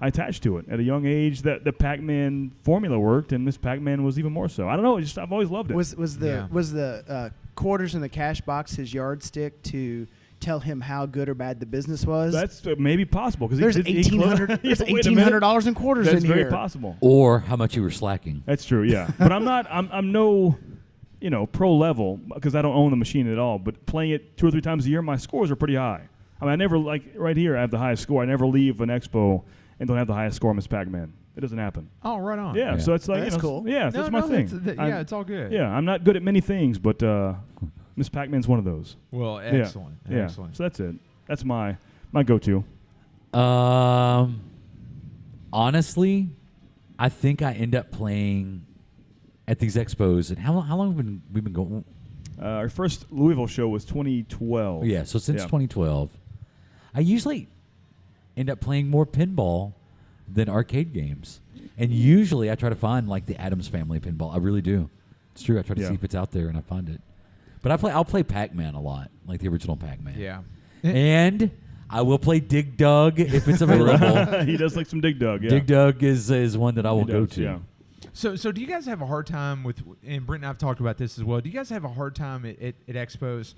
attached to it at a young age. That the Pac-Man formula worked, and Miss Pac-Man was even more so. I don't know. I've always loved it. Was the quarters in the cash box his yardstick to tell him how good or bad the business was? That's maybe possible because there's $1,800 in quarters That's in here. very possible. Or how much you were slacking. That's true. Yeah, but I'm no, pro level because I don't own the machine at all. But playing it 2 or 3 times a year, my scores are pretty high. I mean, I never right here. I have the highest score. I never leave an expo and don't have the highest score on Miss Pac-Man. It doesn't happen. Oh, right on. Yeah, so it's like That's cool. Yeah, that's my thing. It's all good. Yeah, I'm not good at many things, but Miss Pac-Man's one of those. Well, excellent. Yeah. Excellent. So that's it. That's my go-to. Honestly, I think I end up playing at these expos. And how long have we been going? Our first Louisville show was 2012. Yeah, so since Yeah. 2012, I usually end up playing more pinball than arcade games. And usually I try to find like the Addams Family pinball. I really do. It's true. I try to see if it's out there and I find it. But I'll play Pac-Man a lot, like the original Pac-Man. Yeah. And I will play Dig Dug if it's available. He does like some Dig Dug. Yeah. Dig Dug is one that I will go to. Yeah. So do you guys have a hard time with, and Brent and I have talked about this as well, do you guys have a hard time at expos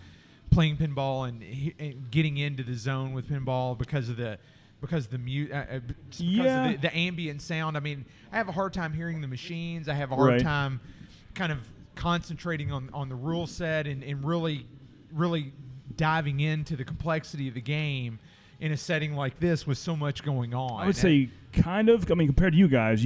playing pinball and getting into the zone with pinball because of the the ambient sound? I mean, I have a hard time hearing the machines. I have a hard time kind of concentrating on the rule set and really diving into the complexity of the game in a setting like this with so much going on. I would say kind of. I mean, compared to you guys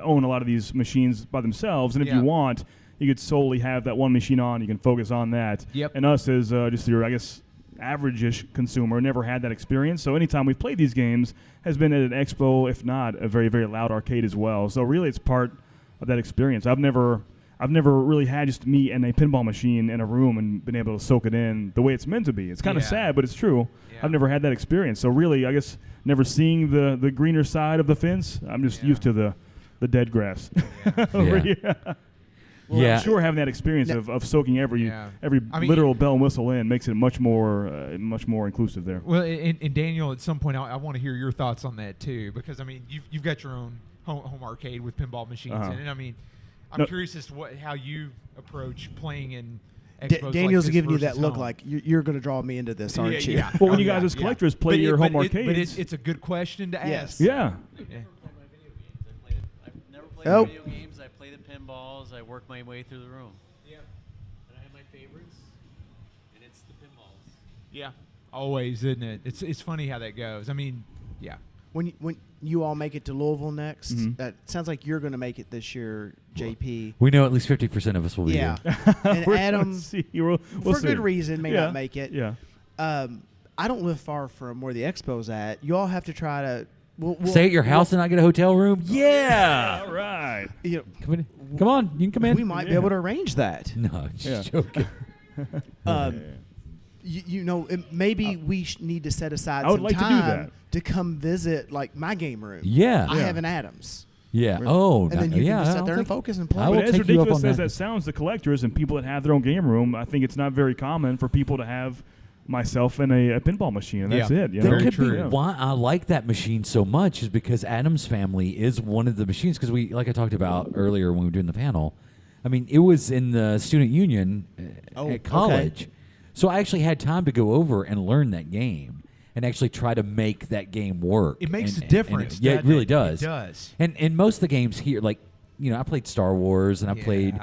own a lot of these machines by themselves, and if you want, you could solely have that one machine on. You can focus on that. Yep. And us as just your, I guess, average-ish consumer never had that experience. So anytime we've played these games has been at an expo, if not a very, very loud arcade as well. So really it's part of that experience. I've never really had just me and a pinball machine in a room and been able to soak it in the way it's meant to be. It's kind of sad, but it's true. Yeah. I've never had that experience. So really, I guess, never seeing the greener side of the fence. I'm just used to the dead grass over here. Well, I'm sure having that experience of soaking every literal bell and whistle in makes it much more inclusive there. Well, and Daniel, at some point, I want to hear your thoughts on that too, because I mean, you've got your own home arcade with pinball machines in it. I mean, I'm curious as to how you approach playing in expos. Daniel's like giving you that look home. like you're going to draw me into this, aren't you? Yeah. Well, when you guys as collectors play your home arcades. But it's a good question to ask. Yeah. I've never played video games. I play the pinballs. I work my way through the room. Yeah. And I have my favorites, and it's the pinballs. Yeah. Always, isn't it? It's funny how that goes. I mean, yeah. When you all make it to Louisville next, that sounds like you're going to make it this year, JP. We know at least 50% of us will be here. And Adam, we'll for see. good reason, may not make it. Yeah. I don't live far from where the expo's at. You all have to try to we'll stay at your house and not get a hotel room. Yeah. All right. You know, come on, you can come in. We might be able to arrange that. No, just joking. Maybe we need to set aside I would some like to do time that. to come visit, like, my game room. Yeah. I have an Adams. Yeah. Oh, and then you can just sit there and focus and play. will But as take you up ridiculous on as that. that sounds to collectors and people that have their own game room, I think it's not very common for people to have myself and a pinball machine, and that's it. You know? That could true. be why I like that machine so much is because Addams Family is one of the machines, because we, like I talked about earlier when we were doing the panel, I mean, it was in the student union at college. Okay. So I actually had time to go over and learn that game and actually try to make that game work. It makes a difference. It really does. It does. And most of the games here, like, I played Star Wars and I played...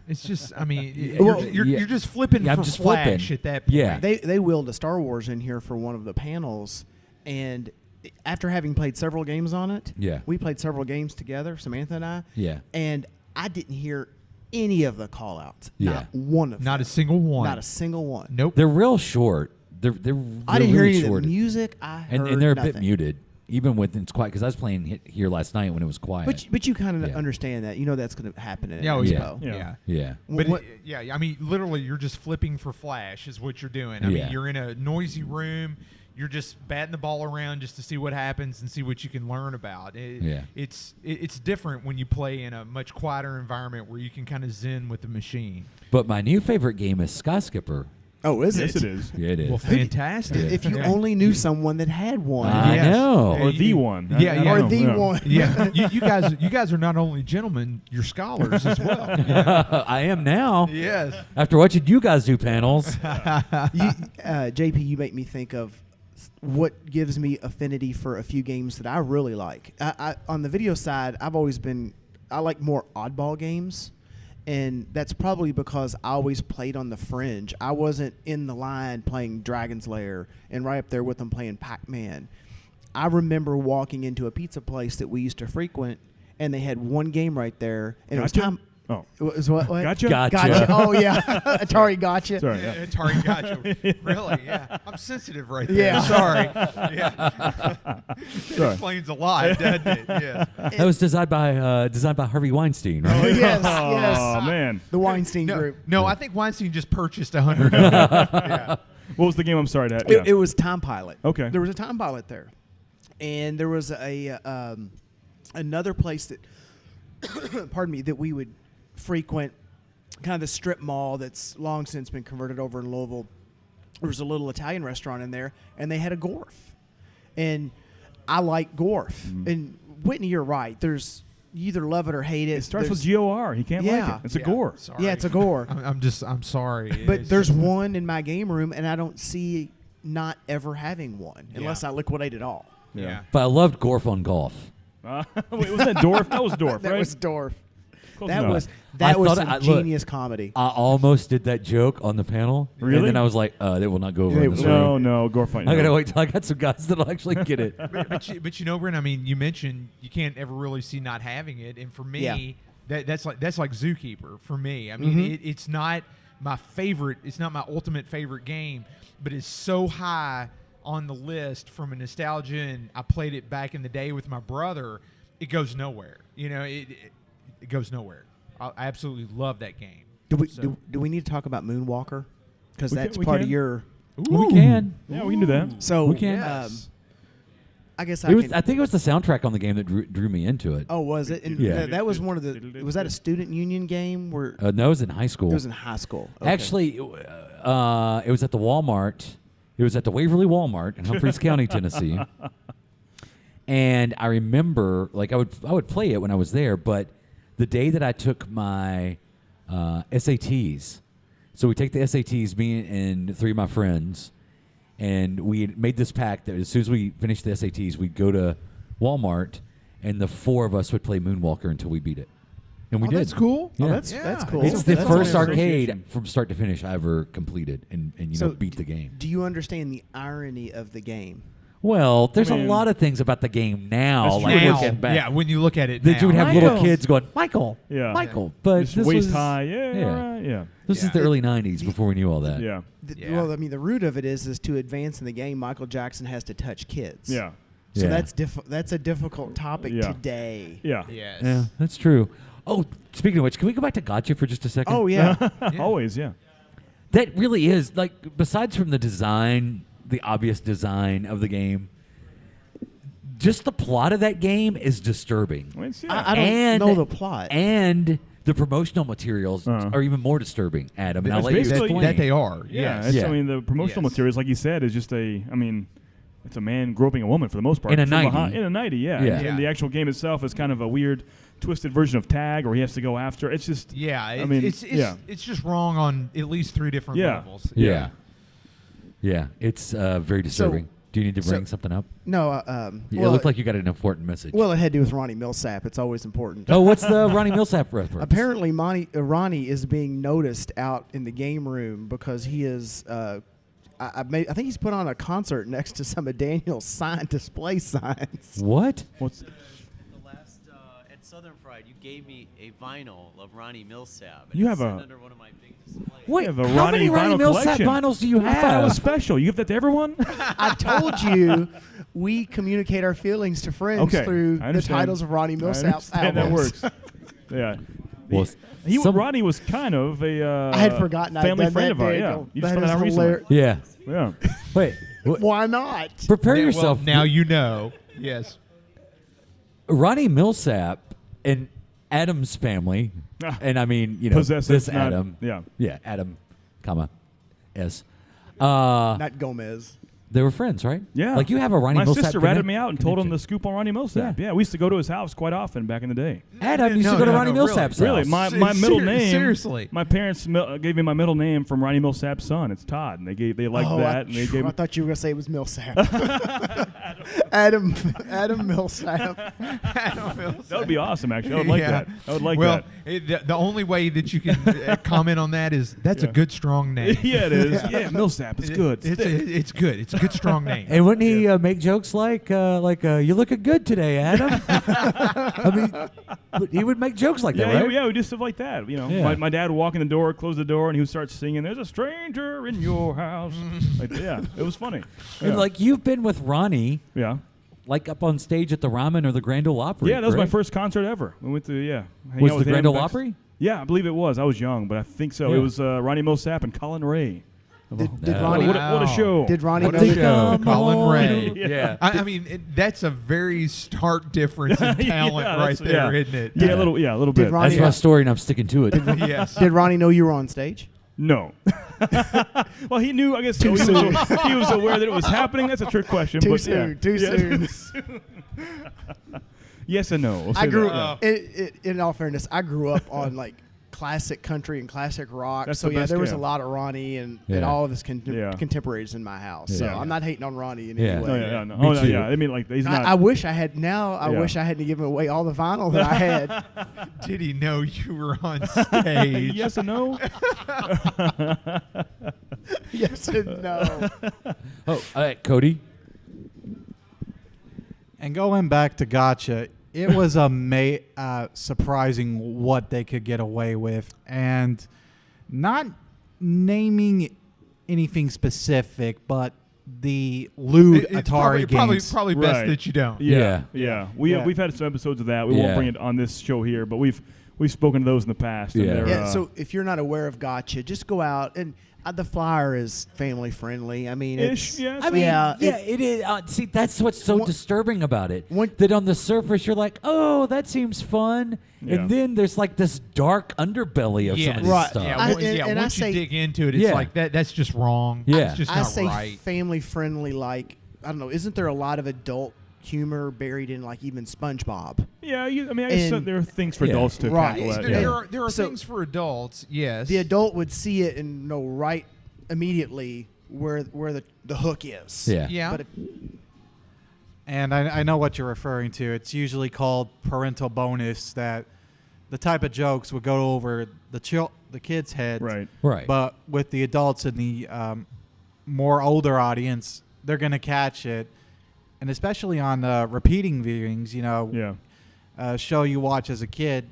It's just, I mean, Well, you're just flipping I'm for just Flash flipping. at that point. Yeah. They wheeled a Star Wars in here for one of the panels, and after having played several games on it, we played several games together, Samantha and I. Yeah. And I didn't hear any of the call-outs. Yeah. Not one of them. Not a single one. Not a single one. Nope. They're real short. They're I didn't hear really any short. of the music. I heard and they're a nothing. bit muted, even when it's quiet, because I was playing here last night when it was quiet. But you kind of understand that. You know that's going to happen at an Oh, expo. yeah. Yeah. But I mean, literally, you're just flipping for Flash is what you're doing. I mean, you're in a noisy room. you're just batting the ball around just to see what happens and see what you can learn about. It's different when you play in a much quieter environment where you can kind of zen with the machine. But my new favorite game is Skyscraper. Oh, is Yes, it? it is. Yeah, it is. Well, fantastic. If you only knew someone that had one. I Yes. know. Or the one. Yeah, I don't yeah. Or know. the one. Yeah, you guys are not only gentlemen, you're scholars as well. I am now. Yes. After watching you guys do panels. JP, you make me think of what gives me affinity for a few games that I really like. On the video side, I like more oddball games. And that's probably because I always played on the fringe. I wasn't in the line playing Dragon's Lair and right up there with them playing Pac-Man. I remember walking into a pizza place that we used to frequent, and they had one game right there, and it was Gotcha? time. Oh. It was what? Gotcha? Gotcha. Oh yeah, Atari Gotcha. Sorry. Yeah. Atari Gotcha. Really? Yeah. I'm sensitive right there. Yeah. Sorry. Yeah. It Sorry. explains a lot, doesn't it? Yeah. That was designed by Harvey Weinstein, right? Yes, Oh, yes. man. The Weinstein Group. No, I think Weinstein just purchased 100 of them. Yeah. What was the game? I'm sorry. Yeah. It was Time Pilot. Okay. There was a Time Pilot there, and there was another place that, pardon me, that we would frequent, kind of the strip mall that's long since been converted over in Louisville. There was a little Italian restaurant in there, and they had a Gorf, and I like Gorf. And Whitney, you're right. You either love it or hate it. It starts with There's- GOR. He can't like Yeah. it. It's a gore. Sorry. Yeah, it's a Gore. I'm sorry. But It's there's just- one in my game room, and I don't see not ever having one unless Yeah. I liquidate it all. Yeah. But I loved Gorf on Golf. Wait, was that Dorf? That was Dorf, That right? was Dorf. Close That enough. was I some thought look, genius comedy. I almost did that joke on the panel. Really? And then I was like, that will not go over They in this will. room. No, gore fight. I gotta no. wait till I got some guys that'll actually get it. But you know, Brent, I mean, you mentioned you can't ever really see not having it, and for me, Yeah. that's like Zookeeper for me. I mean, it's not my favorite. It's not my ultimate favorite game, but it's so high on the list from a nostalgia, and I played it back in the day with my brother. It goes nowhere. You know, it goes nowhere. I absolutely love that game. Do we need to talk about Moonwalker? Because that's we part can. of your. We can. Yeah, we can do that. So We can. I guess I think it was the soundtrack on the game that drew me into it. Oh, was it? And Yeah. that was one of the. Was that a student union game where No, it was in high school. it was in high school? Okay. Actually, it was at the Walmart. It was at the Waverly Walmart in Humphreys County, Tennessee. And I remember, like, I would play it when I was there, but the day that I took my SATs, so we take the SATs, me and three of my friends, and we had made this pact that as soon as we finished the SATs, we'd go to Walmart, and the four of us would play Moonwalker until we beat it. And we did. That's cool. Yeah. That's cool. It's the That's first awesome. arcade from start to finish I ever completed and beat the game. Do you understand the irony of the game? Well, there's I mean, a lot of things about the game now, That's like true. Now, looking back. yeah, when you look at it, that you would now. have little Michael. kids going, Michael, Yeah. Michael. But Just this waist was, high. Yeah. All right, yeah. This is the early 90s before we knew all that. Yeah. Yeah. Well, I mean, the root of it is to advance in the game, Michael Jackson has to touch kids. Yeah. So Yeah. that's a difficult topic Yeah. today. Yeah. Yes. Yeah, that's true. Oh, speaking of which, can we go back to Gotcha for just a second? Oh yeah. Always, yeah. That really is, like, besides from the design, the obvious design of the game, just the plot of that game is disturbing. I mean, yeah. I don't And- know the plot. And the promotional materials are even more disturbing, Adam. And I'll It's let you basically- explain. that they are. Yeah, Yes. it's, Yeah. I mean, the promotional Yes. materials, like you said, is just it's a man groping a woman for the most part. In a From 90. behind- in a 90, yeah. Yeah. And the actual game itself is kind of a weird, twisted version of tag, or he has to go after. It's just, Yeah, yeah. it's just wrong on at least 3 different Yeah. levels. Yeah. Yeah, it's very disturbing. Do you need to bring something up? No. It Well, looked like you got an important message. well, it had to do with Ronnie Millsap. It's always important. Oh, what's the Ronnie Millsap reference? Apparently, Ronnie is being noticed out in the game room because he is. I think he's put on a concert next to some of Daniel's display signs. What? what's The last at Southern Fried, you gave me a vinyl of Ronnie Millsap. and You it's have sitting a- under one of my big displays. Wait, have a how Ronnie many Ronnie vinyl Millsap collection. vinyls do you I thought it was have? special. You give that to everyone? I told you we communicate our feelings to friends Okay, through I the understand. titles of Ronnie I Millsap understand albums. that works. Yeah. Well, Ronnie was kind of a I had forgotten I'd family done friend that, of ours. Yeah. Daniel. You just That found is out recently. hilarious. Yeah. Yeah. Wait, Why not? Prepare Yeah, well, yourself. now you know. Yes. Ronnie Millsap and Adam's family, and I mean, Possessive, this not- Adam. yeah. Adam, S. Not Gomez. They were friends, right? Yeah. Like you have a Ronnie My Millsap. sister ratted me out and told him the scoop on Ronnie Millsap. Yeah. Yeah, we used to go to his house quite often back in the day. Adam used to go to Ronnie Millsap's house. Really, my middle name. Seriously. My parents gave me my middle name from Ronnie Millsap's son. It's Todd, and they liked that, and they gave I me. thought you were gonna say it was Millsap. Adam Millsap. That would be awesome, actually. I would like that. I would like well, that. the only way that you can comment on that is that's a good, strong name. Yeah, it is. Yeah, Millsap. It's good. It's good. It's a good, strong name. And wouldn't he make jokes like "You're looking good today, Adam"? I mean, he would make jokes like that, Yeah, right? yeah, we do stuff like that. Yeah. My dad would walk in the door, close the door, and he would start singing, "There's a stranger in your house." Yeah, it was funny. And like you've been with Ronnie, Yeah. like up on stage at the Ramen or the Grand Ole Opry. Yeah, that was my correct? first concert ever. We went to, hang Was out the with Grand him Ole back- Opry? Yeah, I believe it was. I was young, but I think so. Yeah. It was Ronnie Millsap and Colin Ray. Did No. Ronnie? What a show. Did Ronnie What know a that- show, Colin on. Ray. Yeah. I mean, that's a very stark difference in talent right that's- there, isn't it? Yeah, a little Did bit. Ronnie- That's my story, and I'm sticking to it. Yes. Did Ronnie know you were on stage? No. Well, he knew. I guess Too he soon. was aware that it was happening. That's a trick question. Too but soon. yeah. Too Yeah. soon. Yes and no. We'll I say grew that. up. In all fairness, I grew up on like classic country and classic rock. That's so the yeah, best there was a camp. lot of Ronnie and Yeah. all of his Yeah. contemporaries in my house. So Yeah. I'm not hating on Ronnie in Yeah. any Oh, way. yeah, no. Me Oh, no, too. yeah. I mean, like, he's not. I wish I had. Now I Yeah. wish I hadn't given away all the vinyl that I had. Did he know you were on stage? Yes and no. Yes and no. Oh, all right, Cody. And going back to Gotcha, it was surprising what they could get away with, and not naming anything specific, but the lewd It's Atari games. probably best Right. that you don't. Yeah. Yeah. Yeah. We've had some episodes of that. We Yeah. won't bring it on this show here, but we've spoken to those in the past. And Yeah. they're, Yeah. So if you're not aware of Gotcha, just go out and the flyer is family friendly. I mean, Ish, it's. yeah, it's I mean, Yeah, it is. See, that's what's so One- disturbing about it. one- That on the surface you're like, oh, that seems fun, Yeah. and then there's like this dark underbelly of some of this Right. stuff. Yeah, I- once, and I once you say- dig into it, it's Yeah. like that's just wrong. Yeah. It's just I not say right. family friendly. Like I don't know. Isn't there a lot of adult humor buried in like even SpongeBob? Yeah, I guess And- there are things for Yeah. adults to Right. tackle that. There, Yeah. there are So- things for adults, yes. The adult would see it and know right immediately where the hook is. Yeah. Yeah. But And I know what you're referring to. It's usually called parental bonus, that the type of jokes would go over the kids' heads. Right. Right. But with the adults and the more older audience, they're going to catch it. And especially on repeating viewings, Yeah. show you watch as a kid,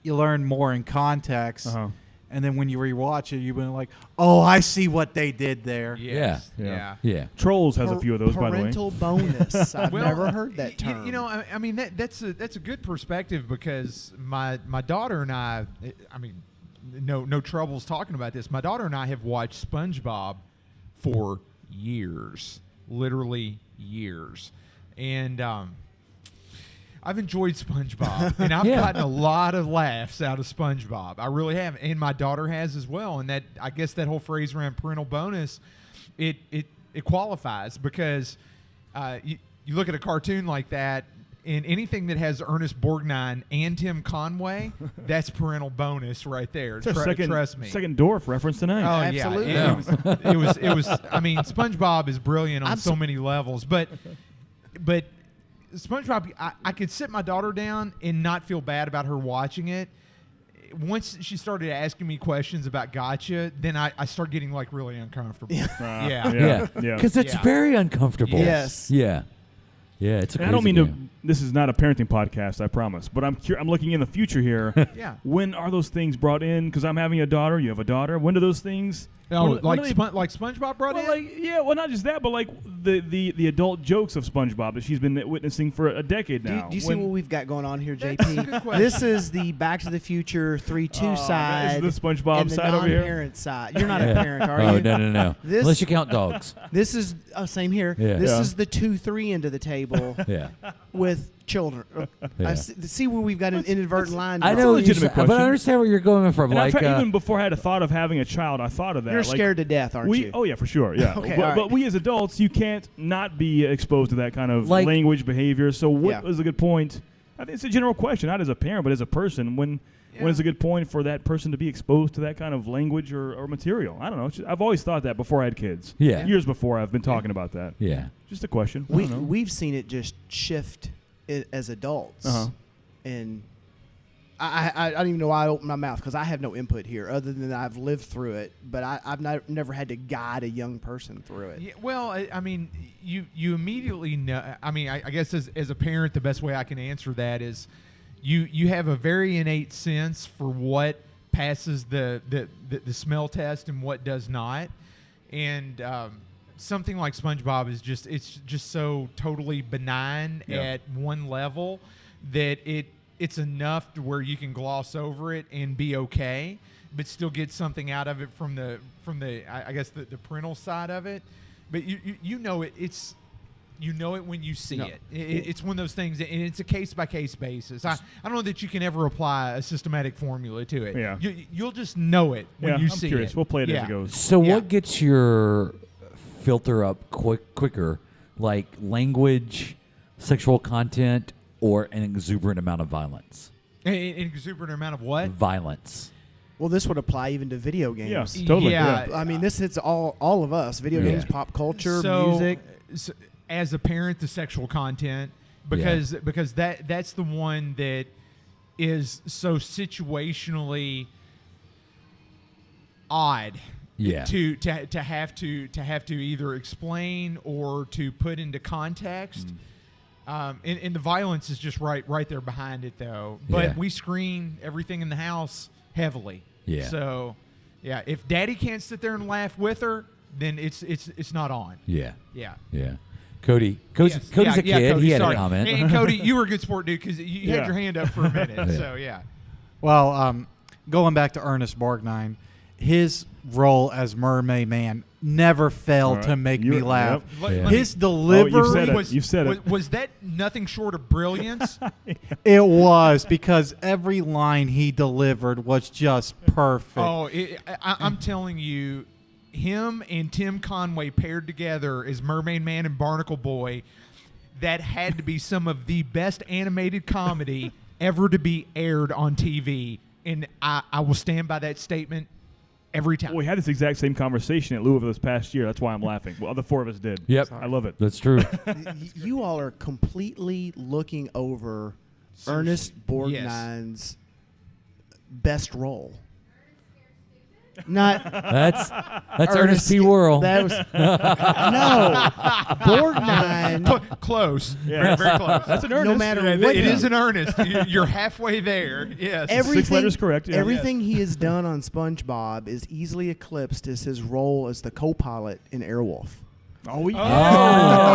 you learn more in context. Uh-huh. And then when you rewatch it, you've been like, oh, I see what they did there. Yes. Yeah. Yeah. yeah. Trolls has a few of those, by the way. parental bonus. I've Well, never heard that term. I mean that's a good perspective, because my daughter and I mean, no troubles talking about this. My daughter and I have watched SpongeBob for years, literally years, and I've enjoyed SpongeBob, and I've Yeah. gotten a lot of laughs out of SpongeBob. I really have, and my daughter has as well. And that, I guess, that whole phrase around parental bonus, it qualifies, because you look at a cartoon like that, and anything that has Ernest Borgnine and Tim Conway, that's parental bonus right there. It's our Trust me. second Dorf reference tonight. Oh Absolutely. yeah, it was. I mean, SpongeBob is brilliant on so many levels, but SpongeBob, I could sit my daughter down and not feel bad about her watching it. Once she started asking me questions about Gotcha, then I start getting like really uncomfortable. Yeah. Yeah. Yeah. Because it's Yeah. very uncomfortable. Yes. Yeah. Yeah. It's a And I don't crazy mean game. to. This is not a parenting podcast, I promise. But I'm looking in the future here. Yeah. When are those things brought in? Because I'm having a daughter. You have a daughter. When do those things Oh, When are they- like SpongeBob brought Well, in? well, not just that, but like the adult jokes of SpongeBob that she's been witnessing for a decade now. Do you see what we've got going on here, That's a good JP? question. This is the Back to the Future 3-2 side. This is the SpongeBob and the side over here. non-parent side. You're not Yeah. a parent, are Oh, you? no. This- Unless you count dogs. This is same here. Yeah. This Yeah. is the 2-3 end of the table Yeah. with children. Yeah. See where we've got an inadvertent line. I That's a know, what you're legitimate sa- but I question. understand where you're going from. And Like, even before I had a thought of having a child, I thought of that. You're Like, scared to death, aren't you? Oh yeah, for sure. Yeah. Okay, but, all right. but we as adults, you can't not be exposed to that kind of Like- language, behavior. So what Yeah. is a good point? I think it's a general question, not as a parent, but as a person. When is a good point for that person to be exposed to that kind of language or material? I don't know. I've always thought that before I had kids. Yeah. Years before, I've been talking about that. yeah. Just a question. I don't know. We've seen it just shift as adults, and I don't even know why I opened my mouth because I have no input here other than I've lived through it, but I've never had to guide a young person through it. Yeah, well, I mean, you immediately know. I mean, I guess as a parent, the best way I can answer that is you have a very innate sense for what passes the smell test and what does not, and something like SpongeBob is just so totally benign at one level that it's enough to where you can gloss over it and be okay, but still get something out of it from the I guess the parental side of it. But you know it's you know it when you see it. It's one of those things, and it's a case by case basis. I don't know that you can ever apply a systematic formula to it. Yeah. You'll just know it when you I'm see curious. it. We'll play it as Yeah. it goes. So Yeah. what gets your filter up quicker, like language, sexual content, or an exuberant amount of violence? An exuberant amount of what? Violence. Well, this would apply even to video games. Yes, totally. Yeah. I mean, this hits all of us: video Yeah. games, pop culture, So, music. as a parent, the sexual content, because that's the one that is so situationally odd. Yeah. To have to either explain or to put into context. And the violence is just right there behind it, though. But Yeah. we screen everything in the house heavily. Yeah. So, yeah, if Daddy can't sit there and laugh with her, then it's not on. Yeah. Yeah. Yeah. Cody's Yes. a kid. Cody, He had sorry. a comment. And Cody, you were a good sport, dude, because you had your hand up for a minute. Yeah. So, yeah. Well, going back to Ernest Borgnine, his role as Mermaid Man never failed All to right. make You- me laugh. Let- Yeah. let me- His delivery said it. was, You've said it. Was that nothing short of brilliance? it was because every line he delivered was just perfect. I'm telling you, him and Tim Conway paired together as Mermaid Man and Barnacle Boy, that had to be some of the best animated comedy ever to be aired on TV. And I will stand by that statement every time. We had this exact same conversation at Louisville this past year. That's why I'm laughing. Well, the four of us did. Yep. I love it. That's true. You all are completely looking over Ernest Borgnine's best role. Not That's Ernest P. Worrell. That was no Borgnine. Close. Yeah. Very, very close. That's an No earnest. matter It what, is an earnest. You're halfway there. Yes. everything, letters correct, yeah. Everything he has done on SpongeBob is easily eclipsed as his role as the co-pilot in Airwolf. Oh, yeah.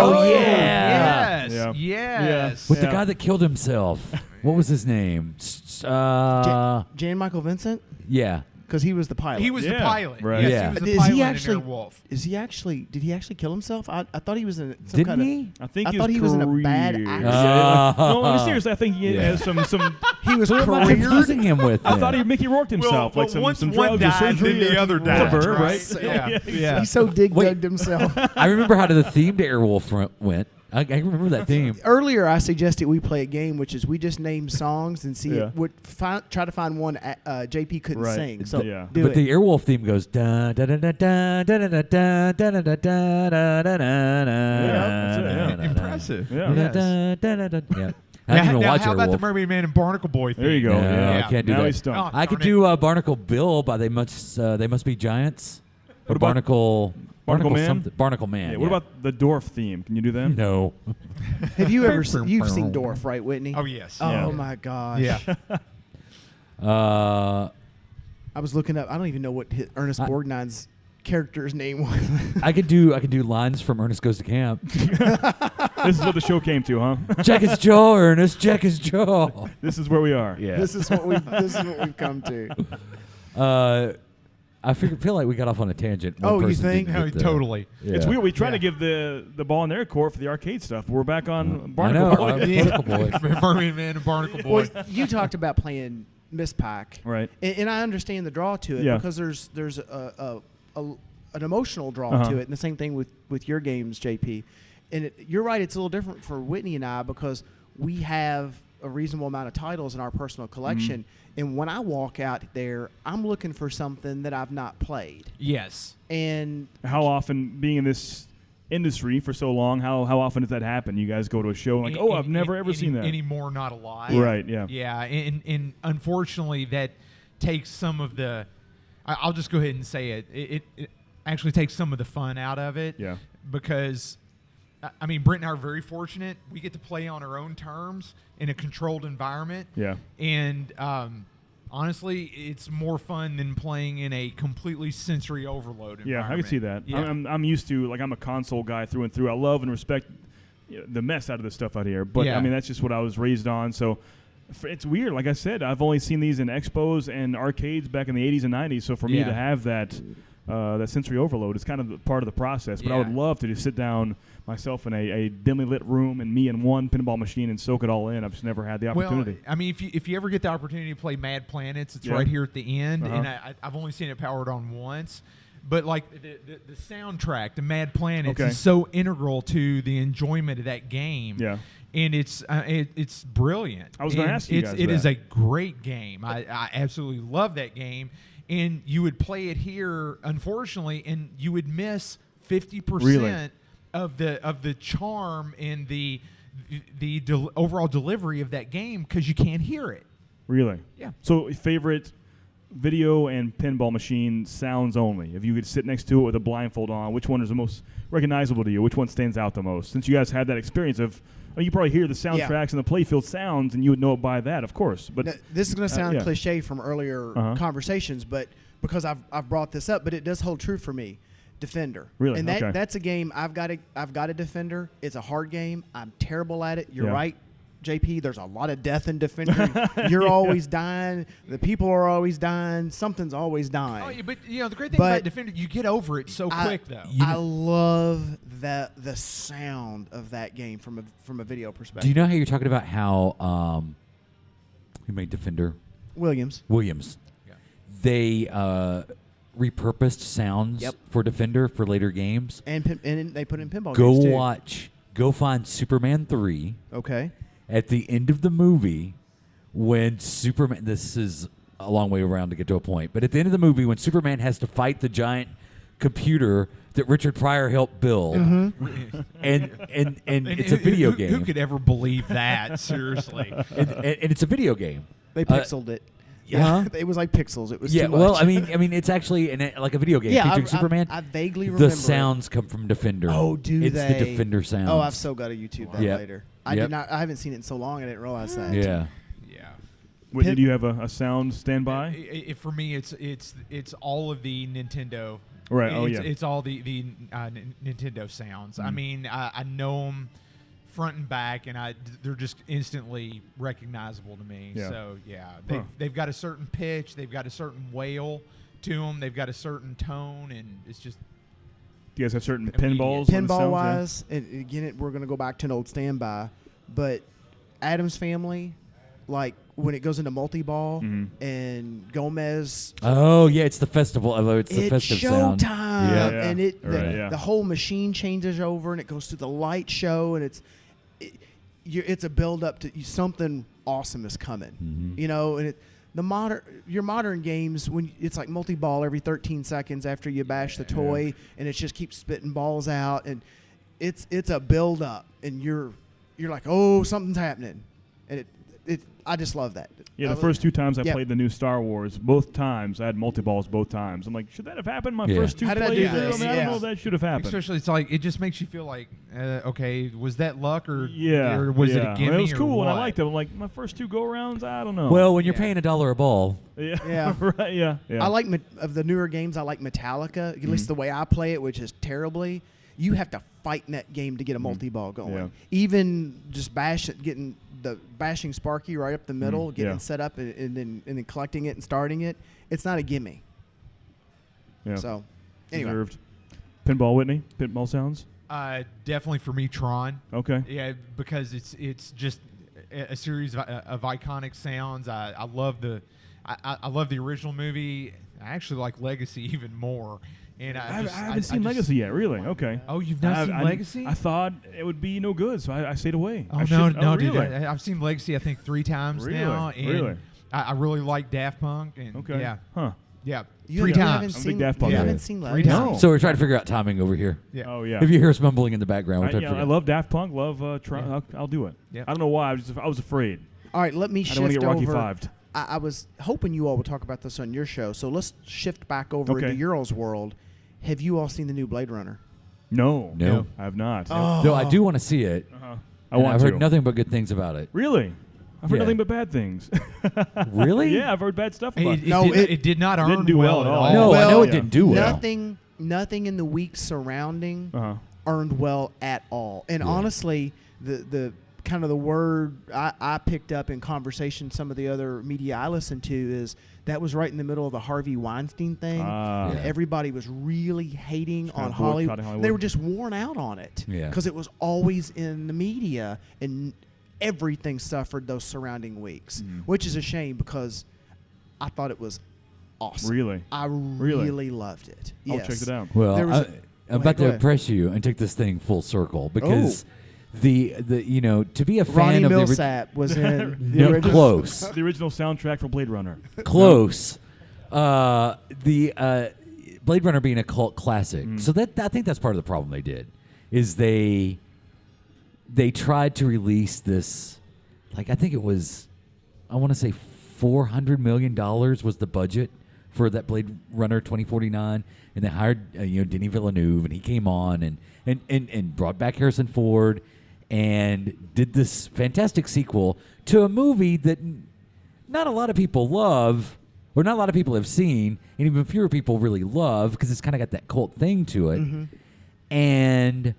Oh, yeah. Yes. Yeah. Yes. With the guy that killed himself. What was his name? Jan Michael Vincent, Yeah. because he was the pilot. He was the Yeah. pilot. Right. Yes, Yeah. he was the Is pilot he in actually? Airwolf. Is he actually? Did he actually kill himself? I thought he was in some Didn't kind of. he? I think I his thought he was in a bad career- accident. No, I mean, seriously, I think he Yeah. has some. He was I'm career. confusing him with I him. thought he Mickey Rourked himself, like some once some one drugs or died, surgery. then the other died. Whatever, Right. right? Yeah. Yeah. He so dig Wait. dugged himself. I remember how the theme to Airwolf went. I remember that theme. Earlier, I suggested we play a game, which is we just name songs and see Yeah. try to find one JP couldn't Right. sing. So Yeah. do But it. the Airwolf theme goes da da da da da da da da da da da da da da that's it, yeah. da. Impressive. Yeah. Yes. Da da da da. Yeah. I Now, didn't even now watch how about the Airwolf. Mermaid Man and Barnacle Boy theme? There you go. No, Yeah. I can't do now that. he's stumped. I could do Barnacle Bill by They Must Be Giants. Or What about Barnacle Man? something. Barnacle Man. Yeah, what about the Dwarf theme? Can you do that? No. Have you ever you've seen Dorf, right, Whitney? Oh, yes. Oh Yeah. my gosh. Yeah. I was looking up. I don't even know what Ernest Borgnine's character's name was. I could do lines from Ernest Goes to Camp. This is what the show came to, huh? Check his jaw, Ernest. Check his jaw. This is where we are. Yeah. This is what we've come to. I feel like we got off on a tangent. Oh, you person think? didn't No, get the- totally. Yeah. It's weird. We try Yeah. to give the ball in their court for the arcade stuff. We're back on I Barnacle know. Boy. Barnacle Boy. Mermaid Man and Barnacle Well, Boy. you talked about playing Miss Pac, Right. and I understand the draw to it Yeah. because there's an emotional draw Uh-huh. to it, and the same thing with your games, JP. And you're right; it's a little different for Whitney and I because we have a reasonable amount of titles in our personal collection. Mm-hmm. And when I walk out there, I'm looking for something that I've not played. Yes. And How often, being in this industry for so long, how often does that happen? You guys go to a show and like, oh, I've never ever seen that. Anymore, not alive. Right, yeah. Yeah, and unfortunately, that takes some of the. I'll just go ahead and say it. It actually takes some of the fun out of it. Yeah. Because, I mean, Brent and I are very fortunate. We get to play on our own terms in a controlled environment. Yeah. And honestly, it's more fun than playing in a completely sensory overload environment. Yeah, I can see that. Yeah. I'm used to, like, I'm a console guy through and through. I love and respect the mess out of this stuff out here. But, Yeah. I mean, that's just what I was raised on. So it's weird. Like I said, I've only seen these in expos and arcades back in the 80s and 90s. So for me Yeah. to have that sensory overload is kind of part of the process. But I would Yeah. love to just sit down myself in a dimly lit room and me and one pinball machine and soak it all in. I've just never had the opportunity. Well, I mean, if you ever get the opportunity to play Mad Planets, it's Yeah. right here at the end, Uh-huh. and I've only seen it powered on once. But like the soundtrack, the Mad Planets, Okay. is so integral to the enjoyment of that game. Yeah. And it's brilliant. I was gonna And ask you guys It is that. a great game. I absolutely love that game. And you would play it here, unfortunately, and you would miss 50% Really? of the charm and the overall delivery of that game because you can't hear it. Really? Yeah. So favorite video and pinball machine sounds only. If you could sit next to it with a blindfold on, which one is the most recognizable to you? Which one stands out the most? Since you guys had that experience of, you probably hear the soundtracks and the playfield sounds, and you would know it by that, of course. But now, this is going to sound yeah. cliche from earlier Uh-huh. conversations, but because I've brought this up, but it does hold true for me. Defender. Really? And Okay. that's a game I've got a Defender. It's a hard game. I'm terrible at it. You're Yeah. right, JP. There's a lot of death in Defender. You're always dying. The people are always dying. Something's always dying. Oh, yeah, but the great thing But about Defender, you get over it so quick though. I love the sound of that game from a video perspective. Do you know how you're talking about how who made Defender? Williams? Williams. Yeah. They repurposed sounds Yep. for Defender for later games. And they put in pinball Go games too. go find Superman 3 Okay. at the end of the movie when Superman, this is a long way around to get to a point, but at the end of the movie when Superman has to fight the giant computer that Richard Pryor helped build, Mm-hmm. and it's a video game. Who could ever believe that? Seriously. and it's a video game. They pixeled it. Yeah. It was like pixels. It was Yeah, too much. well, I mean, it's actually like a video game Yeah, featuring I Superman. I vaguely remember the it. sounds come from Defender. Oh, do it's they? the Defender sounds. Oh, I've so got to YouTube that Yep. later. I Yep. did not. I haven't seen it in so long. I didn't realize that. Yeah. Yeah. Whitney, do you have a sound standby? For me, it's all of the Nintendo. Right, oh, It's, yeah. it's all the Nintendo sounds. I mean, I know them front and back, and they're just instantly recognizable to me. Yeah. So yeah, Huh. they've got a certain pitch, they've got a certain wail to them, they've got a certain tone, and it's just Do you guys have certain Immediate. pinballs? on the Pinball sounds? wise, and again, we're going to go back to an old standby, but Adam's Family, like when it goes into multi-ball Mhm. and Gomez, Oh, yeah, it's the festival. It's the it's festive sound. showtime, Yeah. Yeah. and Right, yeah. the whole machine changes over, and it goes through the light show, and it's a build up to something awesome is coming, Mhm. you know, and your modern games when it's like multi-ball every 13 seconds after you bash the toy, and it just keeps spitting balls out, and it's a build up, and you're like, oh, something's happening, and I just love that. Yeah, the first 2 times I Yeah. played the new Star Wars, both times I had multi-balls both times. I'm like, should that have happened my Yeah. first 2 How did I do plays? this? I don't Yeah. know if that should have happened. Especially, it's like it just makes you feel like, okay, was that luck or Yeah. or was it yeah. a gimme? It was or cool, and I what? liked it. I'm like, my first 2 go-arounds, I don't know. Well, when you're Yeah. paying $1 a ball, yeah. Yeah. right, yeah. I like of the newer games. I like Metallica. At least the way I play it, which is terribly. You have to fight in that game to get a multi-ball going. Yeah. Even just bashing Sparky right up the middle, getting Yeah. it set up, and then collecting it and starting it. It's not a gimme. Yeah. So, anyway, Deserved. Pinball, Whitney? Pinball sounds? Definitely for me, Tron. Okay. Yeah, because it's just a series of iconic sounds. I love I love the original movie. I actually like Legacy even more. And I haven't seen Legacy yet, really. Okay. Oh, you've not seen Legacy? I thought it would be no good, so I stayed away. Oh, I no, should- no, really? dude. I've seen Legacy, I think, 3 times Really? now. And Really? I really like Daft Punk. And Okay. Yeah. Huh. Yeah. you 3 haven't times. I'm a seen, big Daft Punk you guy. haven't seen 3 Legacy? times. so we're trying to figure out timing over here. Yeah. Oh, yeah. If you hear us mumbling in the background, we're trying to I figure love Daft Punk, love Tron. Yeah. I'll do it. Yeah. I don't know why. I was afraid. All right, let me I shift don't want to get Rocky over. Fived. I was hoping you all would talk about this on your show, so let's shift back over Okay. into your all's world. Have you all seen the new Blade Runner? No. No. I have not. Oh. Though I do want to see it. Uh-huh. I've heard nothing but good things about it. Really? I've heard Yeah. nothing but bad things. Really? Yeah, I've heard bad stuff about it. No, it did not didn't earn do well well at at all. all. No, I Well, know it yeah. didn't do well. Nothing in the week surrounding Uh-huh. earned well at all. And Yeah. honestly, the kind of the word I picked up in conversation, some of the other media I listened to, is that was right in the middle of the Harvey Weinstein thing. Ah. And Yeah. everybody was really hating Just kinda on Hollywood. boycotting Hollywood. They were just worn out on it Yeah. because it was always in the media, and everything suffered those surrounding weeks, which is a shame because I thought it was awesome. Really? I Really? really loved it. I'll Yes. check it out. Well, There was a- I'm Go about ahead, to go ahead. impress you and take this thing full circle because the to be a fan Ronnie of the Millsap was in the no, original. close. The original soundtrack for Blade Runner. Close. The Blade Runner being a cult classic. So that I think that's part of the problem they did is they tried to release this, like I think it was, I want to say $400 million was the budget for that Blade Runner 2049, and they hired Denis Villeneuve, and he came on and brought back Harrison Ford and did this fantastic sequel to a movie that not a lot of people love, or not a lot of people have seen, and even fewer people really love because it's kind of got that cult thing to it. And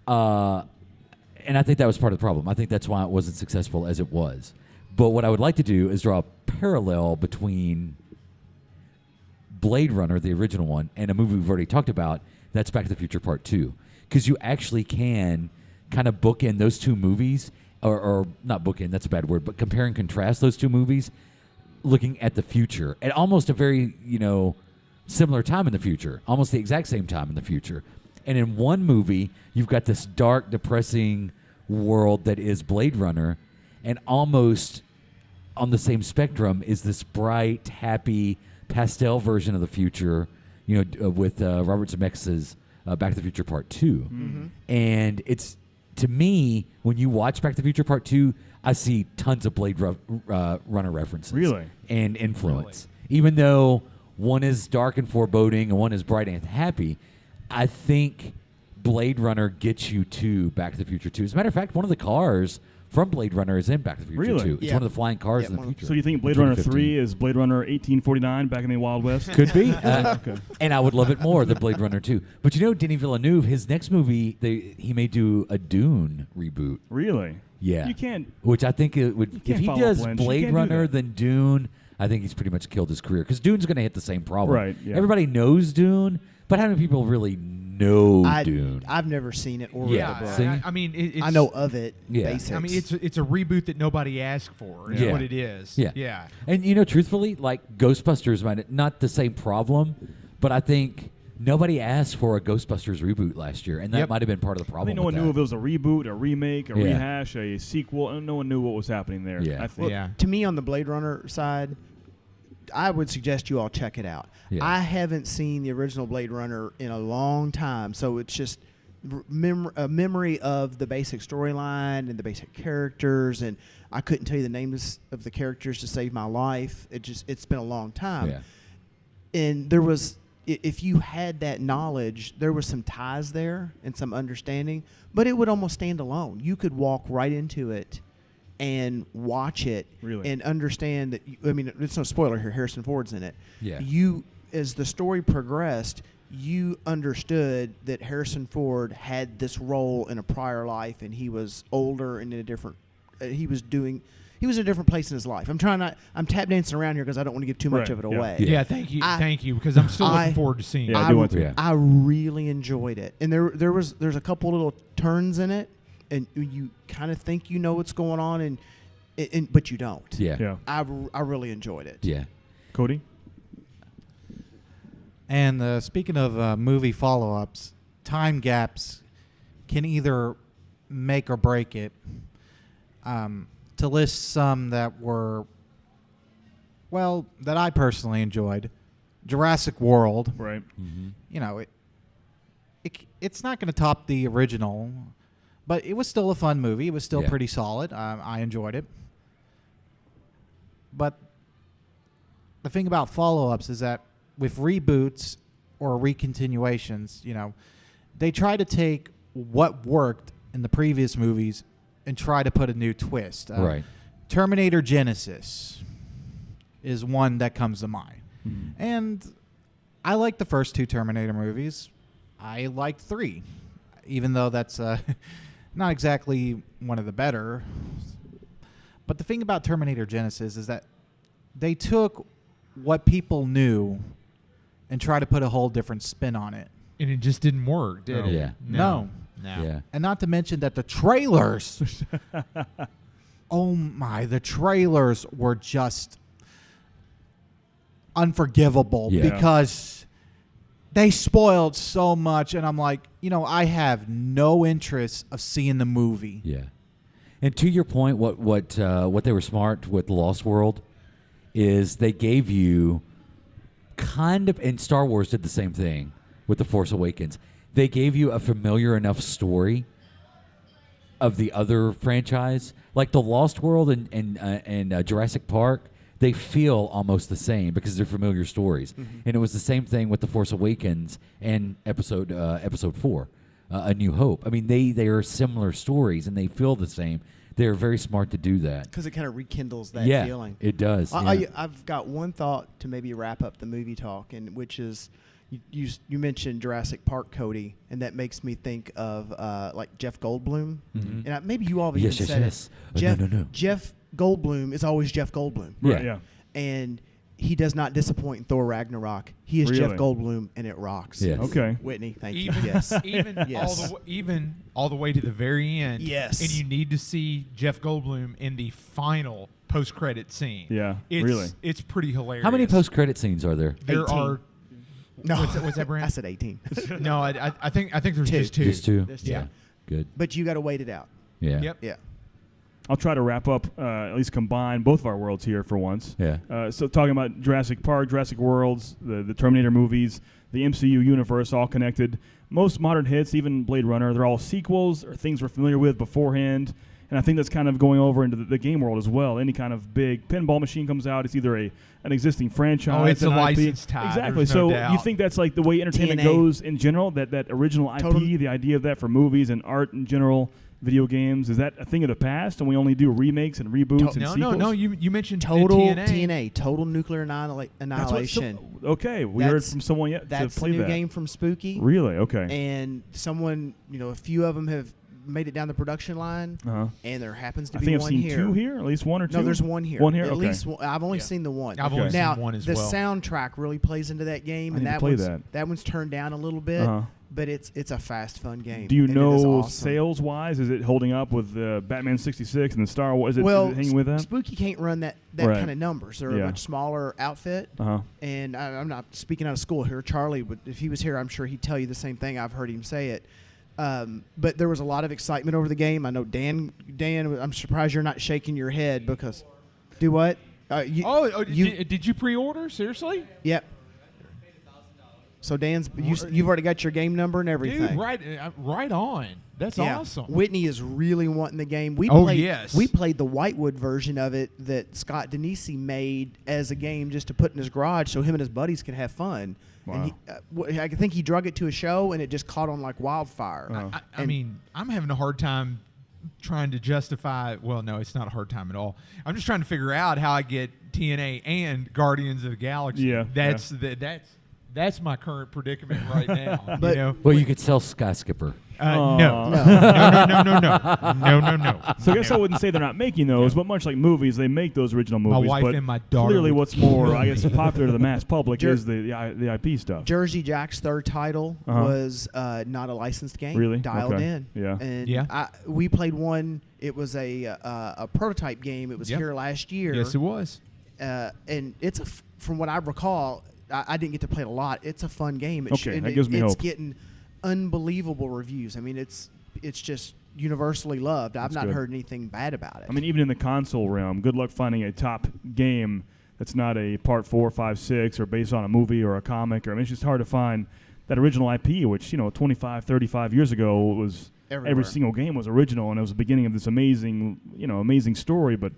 I think that was part of the problem. I think that's why it wasn't successful as it was. But what I would like to do is draw a parallel between Blade Runner, the original one, and a movie we've already talked about, that's Back to the Future Part 2. Because you actually can kind of bookend those two movies, or not bookend, that's a bad word, but compare and contrast those two movies looking at the future at almost a very, similar time in the future, almost the exact same time in the future. And in one movie, you've got this dark, depressing world that is Blade Runner, and almost on the same spectrum is this bright, happy, pastel version of the future, with Robert Zemeckis' Back to the Future Part 2. And it's, to me, when you watch Back to the Future Part 2, I see tons of Blade Runner references. Really? And influence. Even though one is dark and foreboding and one is bright and happy, I think Blade Runner gets you to Back to the Future 2. As a matter of fact, one of the cars from Blade Runner is in Back to the Future Really? 2. It's Yeah. one of the flying cars Yeah, in the one of- future. So you think Blade in Runner 2015. 3 is Blade Runner 1849 back in the Wild West? Could be. Okay. And I would love it more than Blade Runner 2. But Denis Villeneuve, his next movie, he may do a Dune reboot. Really? Yeah. You can't. Which I think it would. If can't he follow does up Lynch. You Blade can't do Runner that. than Dune, I think he's pretty much killed his career. Because Dune's going to hit the same problem. Right, yeah. Everybody knows Dune, but how many people really know Dune? I've never seen it or read Yeah, the book. see? I mean, it's, I know of it. Yeah. Basics. I mean, it's a reboot that nobody asked for. Is Yeah. what it is. Yeah. Yeah. And truthfully, like Ghostbusters might not the same problem, but I think nobody asked for a Ghostbusters reboot last year, and that Yep. might have been part of the I problem. think no one with knew that. if it was a reboot, a remake, a Yeah. rehash, a sequel. And no one knew what was happening there. Yeah. I think. Yeah. to me, on the Blade Runner side, I would suggest you all check it out. Yeah. I haven't seen the original Blade Runner in a long time, so it's just a memory of the basic storyline and the basic characters, and I couldn't tell you the names of the characters to save my life. It's been a long time. Yeah. And there was, if you had that knowledge, there was some ties there and some understanding, but it would almost stand alone. You could walk right into it and watch it and understand that. I mean, it's no spoiler here. Harrison Ford's in it. Yeah. You, as the story progressed, you understood that Harrison Ford had this role in a prior life, and he was older and in a different. He was in a different place in his life. I'm tap dancing around here because I don't want to give too much of it away. Yeah, thank you, because I'm still looking forward to seeing Yeah, it. I do want to. Yeah. I really enjoyed it, and there's a couple little turns in it, and you kind of think you know what's going on, and but you don't. Yeah. I really enjoyed it. Yeah. Cody? And speaking of movie follow-ups, time gaps can either make or break it. To list some that were, well, that I personally enjoyed, Jurassic World. Right. Mm-hmm. You know, it's not going to top the original, but it was still a fun movie. It was still pretty solid. I enjoyed it. But the thing about follow-ups is that with reboots or recontinuations, you know, they try to take what worked in the previous movies and try to put a new twist. Right. Terminator Genesis is one that comes to mind. Mm-hmm. And I like the first two Terminator movies. I liked 3, even though that's not exactly one of the better. But the thing about Terminator Genesis is that they took what people knew and tried to put a whole different spin on it. And it just didn't work, did it? Yeah. No. Yeah. And not to mention that the trailers, oh my, the trailers were just unforgivable because they spoiled so much. And I'm like, you know, I have no interest of seeing the movie. Yeah. And to your point, what they were smart with Lost World is they gave you kind of, and Star Wars did the same thing with The Force Awakens. They gave you a familiar enough story of the other franchise, like the Lost World and Jurassic Park. They feel almost the same because they're familiar stories, and it was the same thing with The Force Awakens and Episode 4, A New Hope. I mean, they are similar stories and they feel the same. They're very smart to do that Because it kind of rekindles that yeah, feeling. it does. I've got one thought to maybe wrap up the movie talk, and which is you mentioned Jurassic Park, Cody, and that makes me think of like Jeff Goldblum. Mhm. And maybe you all have Yes, even yes, said yes. it. No. Jeff Goldblum is always Jeff Goldblum. Right, yeah. And he does not disappoint in Thor Ragnarok. He is Jeff Goldblum, and it rocks. Yes. Okay. Whitney, thank Even, you. Yes. Yes. all the way to the very end. Yes. And you need to see Jeff Goldblum in the final post-credit scene. Yeah, It's, really. It's pretty hilarious. How many post-credit scenes are there? There 18. are. No, What's that, Brent? I said 18. No, I think there's Two. just 2. Just 2? There's 2. Yeah. Good. But you got to wait it out. Yeah. Yep. Yeah. I'll try to wrap up, at least combine both of our worlds here for once. Yeah. So talking about Jurassic Park, Jurassic Worlds, the Terminator movies, the MCU universe, all connected. Most modern hits, even Blade Runner, they're all sequels or things we're familiar with beforehand. And I think that's kind of going over into the game world as well. Any kind of big pinball machine comes out, it's either an existing franchise. Oh, it's a an IP. licensed tie. Exactly. There's no So doubt. you think that's like the way entertainment TNA. goes in general, that original IP, Total- the idea of that for movies and art in general, video games, is that a thing of the past and we only do remakes and reboots and sequels? No. You mentioned Total TNA. Total Nuclear That's what Annihilation. okay, we heard That's- from someone yet to That's the play new that. game from Spooky. Really? Okay. And someone, a few of them have made it down the production line, Uh-huh. and there happens to I be think I've one seen here. 2 here, at least 1 or 2. No, there's one here. One here? At Okay. least one. I've only seen the one. I've only Okay. Now, seen one as the well. soundtrack really plays into that game, I and need to that play one's that. one's turned down a little bit, Uh-huh. but it's a fast, fun game. Do you and it is know awesome. sales-wise, is it holding up with Batman 66 and the Star Wars? Is it Well, hanging with that? Spooky can't run that Right. kind of numbers. They're Yeah. a much smaller outfit. Uh-huh. And I'm not speaking out of school here. Charlie would, if he was here, I'm sure he'd tell you the same thing. I've heard him say it. But there was a lot of excitement over the game. I know Dan, I'm surprised you're not shaking your head because, do what? Did you pre-order? Seriously? Yep. So Dan's, you've already got your game number and everything. Dude, right on. That's awesome. Whitney is really wanting the game. We played the Whitewood version of it that Scott Denisi made as a game just to put in his garage so him and his buddies can have fun. Wow. And I think he drug it to a show and it just caught on like wildfire. I mean, I'm having a hard time trying to justify. Well, no, it's not a hard time at all. I'm just trying to figure out how I get TNA and Guardians of the Galaxy. Yeah, that's my current predicament right now. But- you know? Well, you could sell Skyskipper. No. So I guess I wouldn't say they're not making those, but much like movies, they make those original movies. My wife but and my daughter clearly, would what's more, kill I guess, me. popular to the mass public is the IP stuff. Jersey Jack's third title was not a licensed game. Really? Dialed Okay. in. Yeah. And we played one. It was a prototype game. It was here last year. Yes, it was. And it's from what I recall, I didn't get to play it a lot. It's a fun game. That gives me it's hope. getting unbelievable reviews. I mean, it's just universally loved. I've not heard anything bad about it. I mean, even in the console realm, good luck finding a top game that's not a part 4, 5, 6 or based on a movie or a comic. It's just hard to find that original IP, which 25, 35 years ago was Everywhere. every single game was original, and it was the beginning of this amazing story. But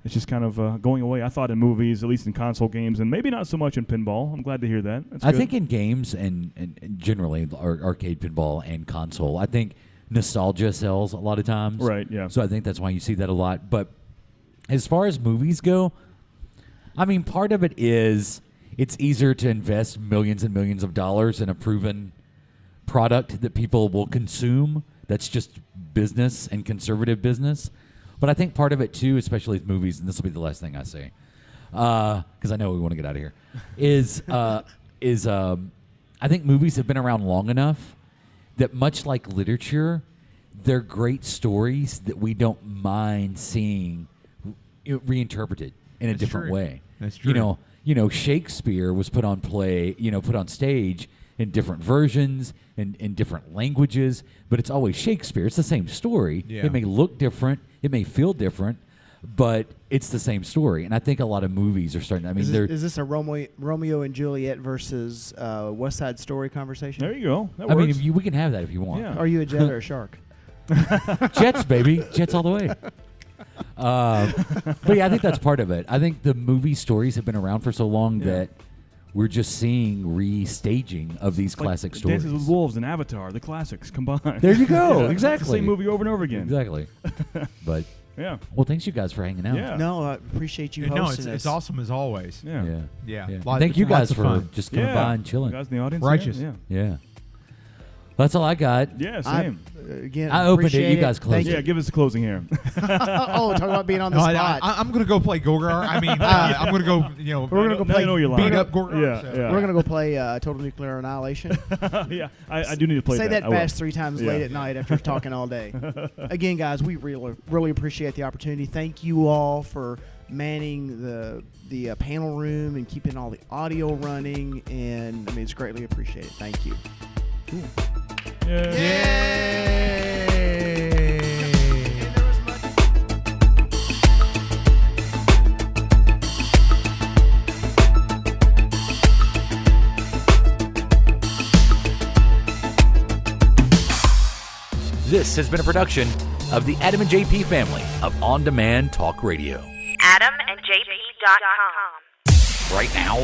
it's just kind of going away. I thought in movies, at least in console games, and maybe not so much in pinball. I'm glad to hear that. That's I good. think in games and generally arcade pinball and console, I think nostalgia sells a lot of times. Right, yeah. So I think that's why you see that a lot. But as far as movies go, I mean, part of it is it's easier to invest millions and millions of dollars in a proven product that people will consume. That's just business and conservative business. But I think part of it, too, especially with movies, and this will be the last thing I say, because I know we want to get out of here, is I think movies have been around long enough that much like literature, they're great stories that we don't mind seeing reinterpreted in a different way. That's true. Shakespeare was put on stage in different versions and in different languages, but it's always Shakespeare. It's the same story. Yeah. It may look different, it may feel different, but it's the same story. And I think a lot of movies are starting. I mean, is this a Romeo and Juliet versus West Side Story conversation? There you go. That I works. mean, we can have that if you want. Yeah. Are you a jet or a shark? Jets, baby. Jets all the way. But yeah, I think that's part of it. I think the movie stories have been around for so long that we're just seeing restaging of these classic stories. Dances with Wolves and Avatar, the classics combined. There you go. Yeah, Exactly. It's the same movie over and over again. Exactly. But Yeah. well, thanks you guys for hanging out. Yeah. No, I appreciate you No, hosting it's us. awesome as always. Yeah. Yeah. Yeah. Lots- Thank you lots guys of for fun. just coming by and chilling. You guys in the audience? Righteous. Yeah. Yeah. That's all I got. Yeah, same. Again, I opened it, appreciate you guys closed Thank it. Yeah, give us a closing here. Oh, talk about being on the No, spot. I'm going to go play Gorgar. I mean, I'm going to go, We're gonna go Now play. I know you're beat lying. up Gorgar. Yeah, so. yeah. We're gonna go play Total Nuclear Annihilation. Yeah, I do need to play Say that I will. fast 3 times Yeah. late at night after talking all day. Again, guys, we really appreciate the opportunity. Thank you all for manning the panel room and keeping all the audio running. And I mean, it's greatly appreciated. Thank you. This has been a production of the Adam and JP family of on-demand talk radio. AdamandJP.com. Right now.